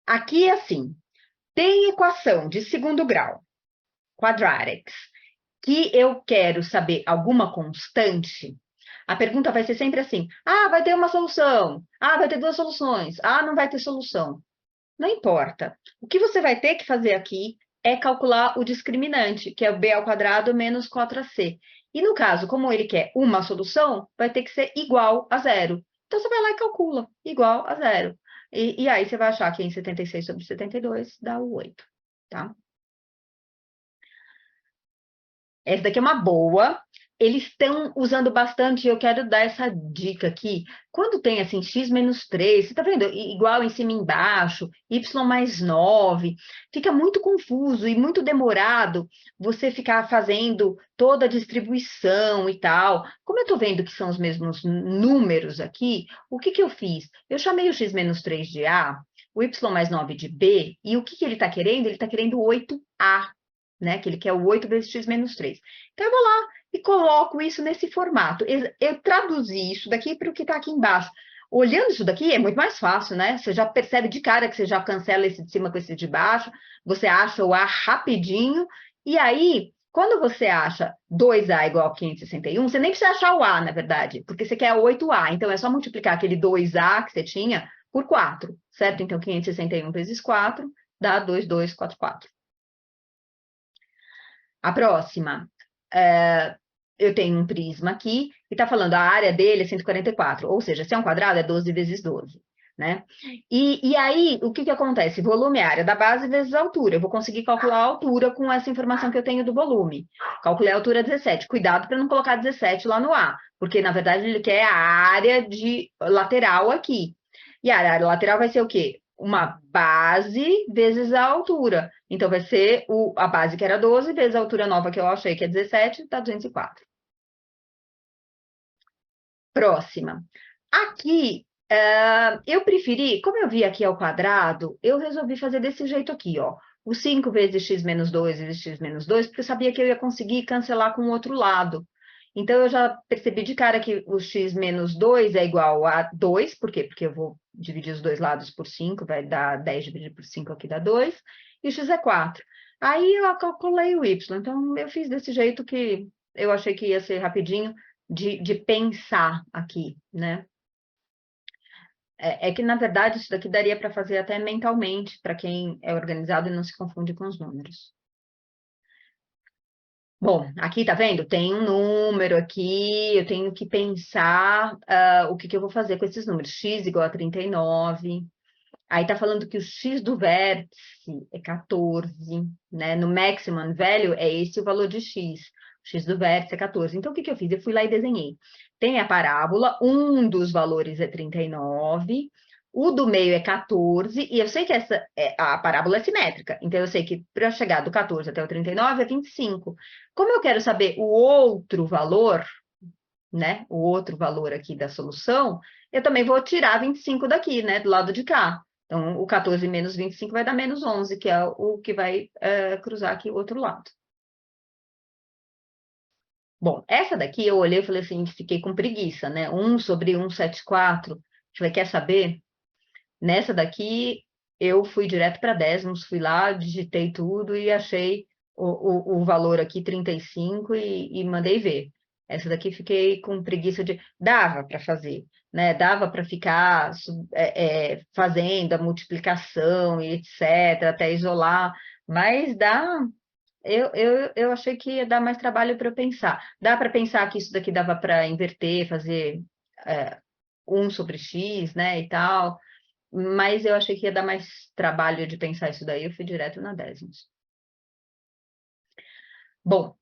Aqui é assim, tem equação de segundo grau, quadratics, que eu quero saber alguma constante, a pergunta vai ser sempre assim: vai ter uma solução, vai ter duas soluções, não vai ter solução. Não importa. O que você vai ter que fazer aqui é calcular o discriminante, que é o b ao quadrado menos 4ac. E no caso, como ele quer uma solução, vai ter que ser igual a 0. Então, você vai lá e calcula, igual a 0. E aí, você vai achar que em 76 sobre 72 dá o 8, tá? Essa daqui é uma boa. eles estão usando bastante, eu quero dar essa dica aqui. Quando tem assim, x menos 3, você tá vendo? Igual em cima e embaixo, y mais 9, fica muito confuso e muito demorado você ficar fazendo toda a distribuição e tal. Como eu tô vendo que são os mesmos números aqui, o que que eu fiz? Eu chamei o x menos 3 de A, o y mais 9 de B, e o que que ele tá querendo? Ele tá querendo 8A, né? Que ele quer o 8 vezes x menos 3. Então, eu vou lá e coloco isso nesse formato. Eu traduzi isso daqui para o que está aqui embaixo. Olhando isso daqui é muito mais fácil, né? Você já percebe de cara que você já cancela esse de cima com esse de baixo, você acha o A rapidinho, e aí, quando você acha 2A igual a 561, você nem precisa achar o A, na verdade, porque você quer 8A, então é só multiplicar aquele 2A que você tinha por 4, certo? Então, 561 vezes 4 dá 2244. A próxima, eu tenho um prisma aqui, e está falando a área dele é 144, ou seja, se é um quadrado, é 12 vezes 12, né? E aí, o que que acontece? Volume é a área da base vezes a altura. Eu vou conseguir calcular a altura com essa informação que eu tenho do volume. Calculei a altura 17. Cuidado para não colocar 17 lá no A, porque, na verdade, ele quer a área de lateral aqui. E a área lateral vai ser o quê? Uma base vezes a altura. Então, vai ser a base que era 12 vezes a altura nova que eu achei que é 17, dá 204. Próxima. Aqui, eu preferi, como eu vi aqui ao quadrado, eu resolvi fazer desse jeito aqui, ó. O 5 vezes x menos 2 vezes x menos 2, porque eu sabia que eu ia conseguir cancelar com o outro lado. Então, eu já percebi de cara que o x menos 2 é igual a 2, por quê? Porque eu vou dividir os dois lados por 5, vai dar 10 dividido por 5 aqui dá 2, e o x é 4. Aí, eu calculei o y, então eu fiz desse jeito que eu achei que ia ser rapidinho, de pensar aqui, né? É que, na verdade, isso daqui daria para fazer até mentalmente, para quem é organizado e não se confunde com os números. Bom, aqui tá vendo? Tem um número aqui, eu tenho que pensar o que que eu vou fazer com esses números. X igual a 39. Aí tá falando que o x do vértice é 14, né? No maximum value é esse o valor de x. O x do vértice é 14. Então, o que que eu fiz? Eu fui lá e desenhei. Tem a parábola, um dos valores é 39, o do meio é 14, e eu sei que a parábola é simétrica. Então, eu sei que para chegar do 14 até o 39 é 25. Como eu quero saber o outro valor, né? O outro valor aqui da solução, eu também vou tirar 25 daqui, né? Do lado de cá. Então, o 14 menos 25 vai dar menos 11, que é o que vai cruzar aqui o outro lado. Bom, essa daqui eu olhei e falei assim, fiquei com preguiça, né? 1 sobre 174. Falei, quer saber? Nessa daqui, eu fui direto para décimos, fui lá, digitei tudo e achei o valor aqui, 35, e mandei ver. Essa daqui fiquei com preguiça de... Dava para fazer, né? Dava para ficar fazendo a multiplicação e etc., até isolar, mas dá... Eu achei que ia dar mais trabalho para eu pensar. Dá para pensar que isso daqui dava para inverter, fazer 1 sobre x, né, e tal, mas eu achei que ia dar mais trabalho de pensar isso daí, eu fui direto na décimos. Bom,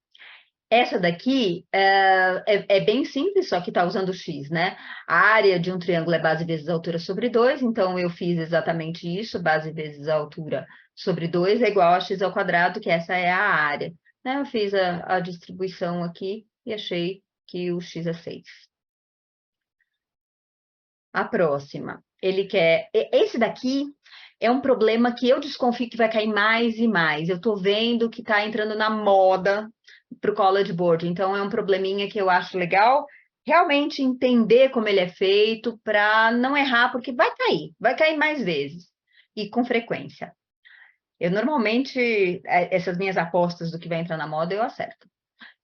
essa daqui é bem simples, só que está usando x, né? A área de um triângulo é base vezes a altura sobre 2, então eu fiz exatamente isso, base vezes a altura sobre 2 é igual a x ao quadrado, que essa é a área. Né? Eu fiz a distribuição aqui e achei que o x é 6. A próxima, ele quer... Esse daqui é um problema que eu desconfio que vai cair mais e mais. Eu estou vendo que está entrando na moda para o College Board. Então, é um probleminha que eu acho legal realmente entender como ele é feito para não errar, porque vai cair mais vezes e com frequência. Eu normalmente, essas minhas apostas do que vai entrar na moda, eu acerto.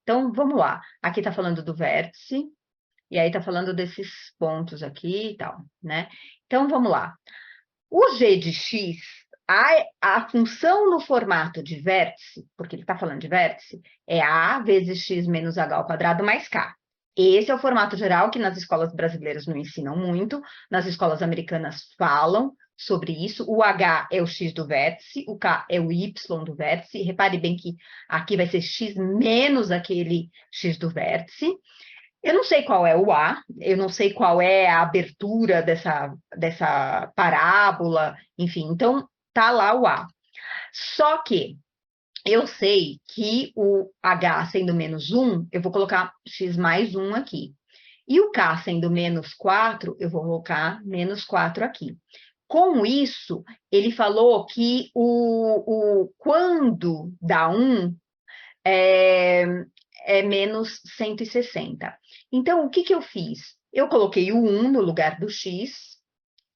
Então, vamos lá. Aqui está falando do vértice, e aí está falando desses pontos aqui e tal, né? Então, vamos lá. O g de x, a função no formato de vértice, porque ele está falando de vértice, é a vezes x menos h ao quadrado mais k. Esse é o formato geral que nas escolas brasileiras não ensinam muito, nas escolas americanas falam, sobre isso. O H é o x do vértice, o K é o y do vértice. Repare bem que aqui vai ser x menos aquele x do vértice. Eu não sei qual é o A, eu não sei qual é a abertura dessa parábola, enfim, então tá lá o A. Só que eu sei que o H sendo menos 1, eu vou colocar x mais 1 aqui. E o K sendo menos 4, eu vou colocar menos 4 aqui. Com isso, ele falou que quando dá 1, é menos 160. Então, o que que eu fiz? Eu coloquei o 1 no lugar do x,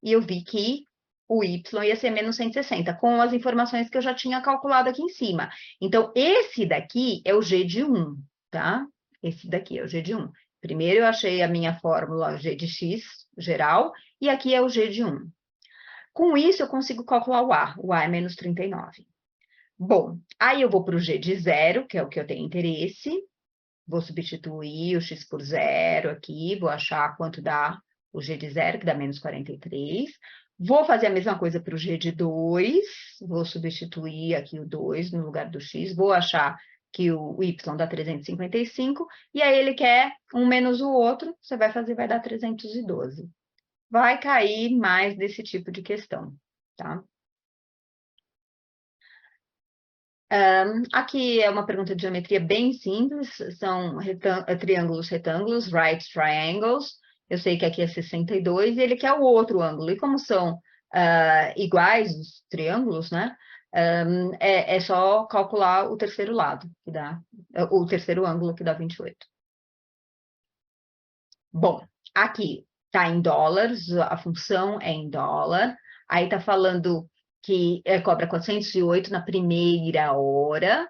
e eu vi que o y ia ser menos 160, com as informações que eu já tinha calculado aqui em cima. Então, esse daqui é o g de 1, tá? Esse daqui é o g de 1. Primeiro eu achei a minha fórmula g de x geral, e aqui é o g de 1. Com isso, eu consigo calcular o A. O A é menos 39. Bom, aí eu vou para o g de 0, que é o que eu tenho interesse. Vou substituir o x por 0 aqui, vou achar quanto dá o g de 0, que dá menos 43. Vou fazer a mesma coisa para o g de 2, vou substituir aqui o 2 no lugar do x, vou achar que o y dá 355, e aí ele quer um menos o outro, você vai fazer, vai dar 312. Vai cair mais desse tipo de questão, tá? Aqui é uma pergunta de geometria bem simples, são triângulos retângulos, right triangles. Eu sei que aqui é 62 e ele quer o outro ângulo. E como são iguais os triângulos, né? É só calcular o terceiro lado, que dá, o terceiro ângulo, que dá 28. Bom, aqui está em dólares, a função é em dólar. Aí está falando que cobra 408 na primeira hora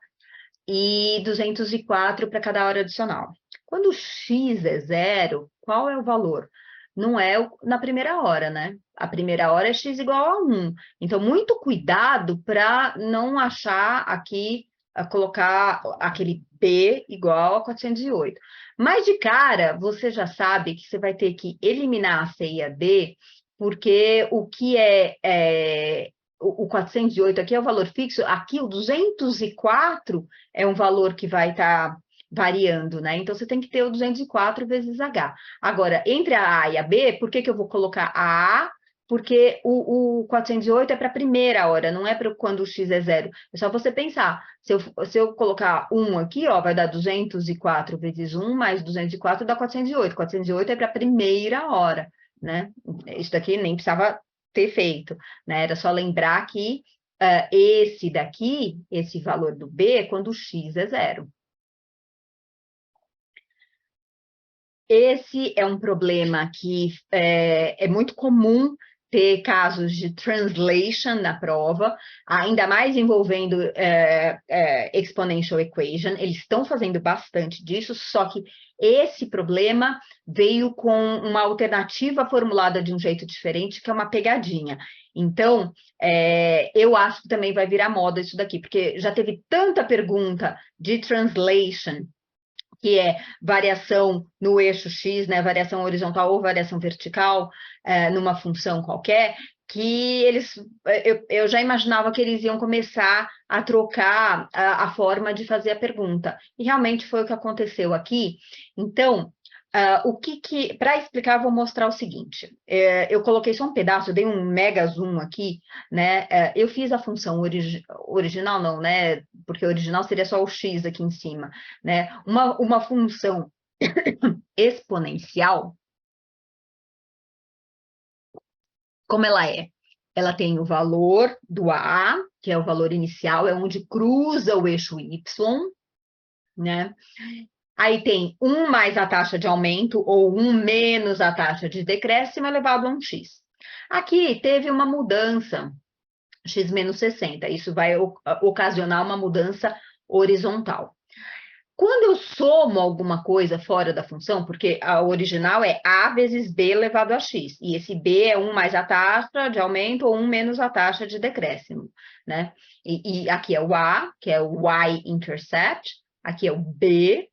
e 204 para cada hora adicional. Quando o x é 0, qual é o valor? Não é na primeira hora, né? A primeira hora é x igual a 1. Então, muito cuidado para não achar aqui, colocar aquele b igual a 408. Mas, de cara, você já sabe que você vai ter que eliminar a c e a d, porque o que o 408 aqui é o valor fixo, aqui o 204 é um valor que vai estar variando, né? Então, você tem que ter o 204 vezes H. Agora, entre a A e a B, por que que eu vou colocar a A? Porque o 408 é para a primeira hora, não é para quando o x é 0. É só você pensar, se eu colocar 1 aqui, ó, vai dar 204 vezes 1, mais 204 dá 408. 408 é para a primeira hora, né? Isso daqui nem precisava ter feito, né? Era só lembrar que esse daqui, esse valor do B, é quando o x é 0. Esse é um problema que é muito comum ter casos de translation na prova, ainda mais envolvendo exponential equation. Eles estão fazendo bastante disso, só que esse problema veio com uma alternativa formulada de um jeito diferente, que é uma pegadinha. Então, eu acho que também vai virar moda isso daqui, porque já teve tanta pergunta de translation, que é variação no eixo X, né, variação horizontal ou variação vertical, numa função qualquer, que eu já imaginava que eles iam começar a trocar a forma de fazer a pergunta. E realmente foi o que aconteceu aqui. Então, para explicar, eu vou mostrar o seguinte. Eu coloquei só um pedaço, eu dei um mega zoom aqui, né? Eu fiz a função original, não, né? Porque original seria só o x aqui em cima, né? Uma função exponencial, como ela é? Ela tem o valor do A, que é o valor inicial, é onde cruza o eixo Y, né? Aí tem 1 mais a taxa de aumento, ou 1 menos a taxa de decréscimo elevado a um x. Aqui teve uma mudança, x menos 60. Isso vai ocasionar uma mudança horizontal. Quando eu somo alguma coisa fora da função, porque a original é a vezes b elevado a x, e esse b é 1 mais a taxa de aumento ou 1 menos a taxa de decréscimo, né? E aqui é o a, que é o y-intercept, aqui é o b,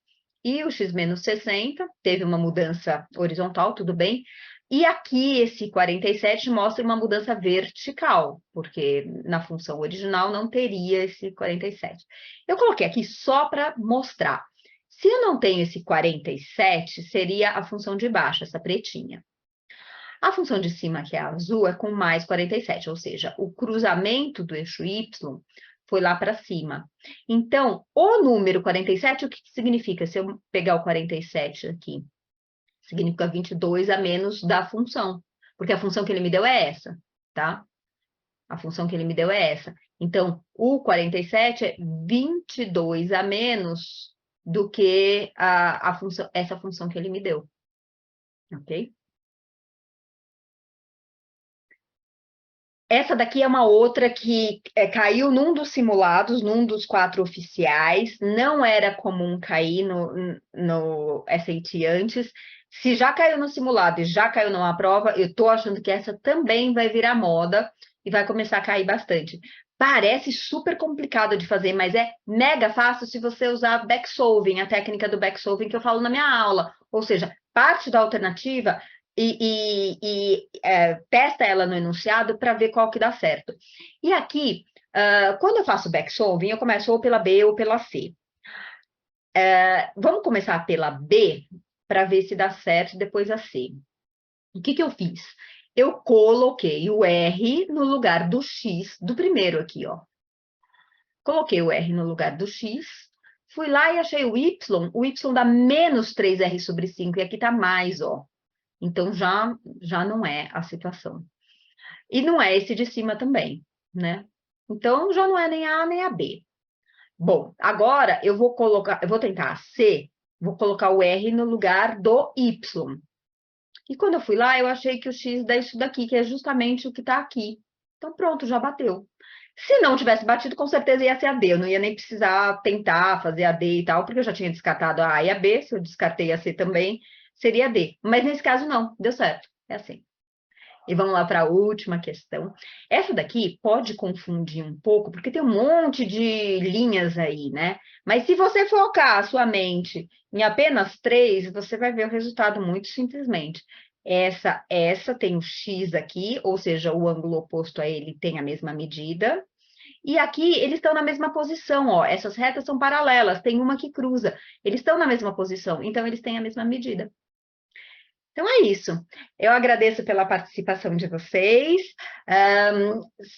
e o x menos 60, teve uma mudança horizontal, tudo bem, E aqui, esse 47 mostra uma mudança vertical, porque na função original não teria esse 47. Eu coloquei aqui só para mostrar. Se eu não tenho esse 47, seria a função de baixo, essa pretinha. A função de cima, que é a azul, é com mais 47, ou seja, o cruzamento do eixo Y foi lá para cima. Então, o número 47, o que significa? Se eu pegar o 47 aqui, significa 22 a menos da função, porque a função que ele me deu é essa, tá? A função que ele me deu é essa. Então, o 47 é 22 a menos do que essa função que ele me deu, ok? Essa daqui é uma outra que caiu num dos simulados, num dos 4 oficiais. Não era comum cair no SAT antes. Se já caiu no simulado e já caiu numa prova, eu tô achando que essa também vai virar moda e vai começar a cair bastante. Parece super complicado de fazer, mas é mega fácil se você usar backsolving, a técnica do backsolving que eu falo na minha aula. Ou seja, parte da alternativa testa ela no enunciado para ver qual que dá certo. E aqui, quando eu faço backsolving, eu começo ou pela B ou pela C. Vamos começar pela B para ver se dá certo depois a C. O que eu fiz? Eu coloquei o R no lugar do X do primeiro aqui, ó. Coloquei o R no lugar do X, fui lá e achei o Y dá menos 3R sobre 5, e aqui tá mais, ó. Então, já não é a situação. E não é esse de cima também, né? Então, já não é nem a A nem a B. Bom, agora eu vou tentar a C, vou colocar o R no lugar do Y. E quando eu fui lá, eu achei que o X dá isso daqui, que é justamente o que está aqui. Então, pronto, já bateu. Se não tivesse batido, com certeza ia ser a D. Eu não ia nem precisar tentar fazer a D e tal, porque eu já tinha descartado a A e a B. Se eu descartei a C também, seria a D. Mas nesse caso, não, deu certo. É assim. E vamos lá para a última questão. Essa daqui pode confundir um pouco, porque tem um monte de linhas aí, né? Mas se você focar a sua mente em apenas 3, você vai ver o resultado muito simplesmente. Essa tem o X aqui, ou seja, o ângulo oposto a ele tem a mesma medida. E aqui eles estão na mesma posição, ó. Essas retas são paralelas, tem uma que cruza. Eles estão na mesma posição, então eles têm a mesma medida. Então é isso. Eu agradeço pela participação de vocês.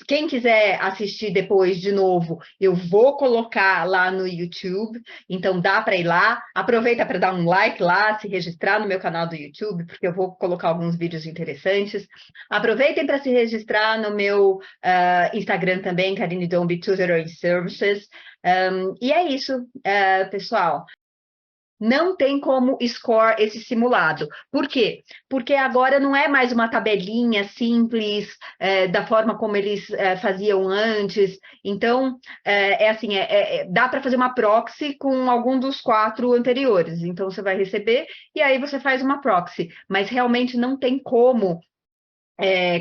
Quem quiser assistir depois de novo, eu vou colocar lá no YouTube, então dá para ir lá. Aproveita para dar um like lá, se registrar no meu canal do YouTube, porque eu vou colocar alguns vídeos interessantes. Aproveitem para se registrar no meu Instagram também, Karine Dombi Tutoring Services. E é isso, pessoal. Não tem como score esse simulado. Por quê? Porque agora não é mais uma tabelinha simples, da forma como eles faziam antes. Então, assim, dá para fazer uma proxy com algum dos 4 anteriores. Então, você vai receber e aí você faz uma proxy. Mas realmente não tem como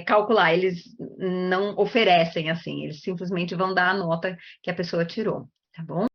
calcular. Eles não oferecem assim. Eles simplesmente vão dar a nota que a pessoa tirou, tá bom?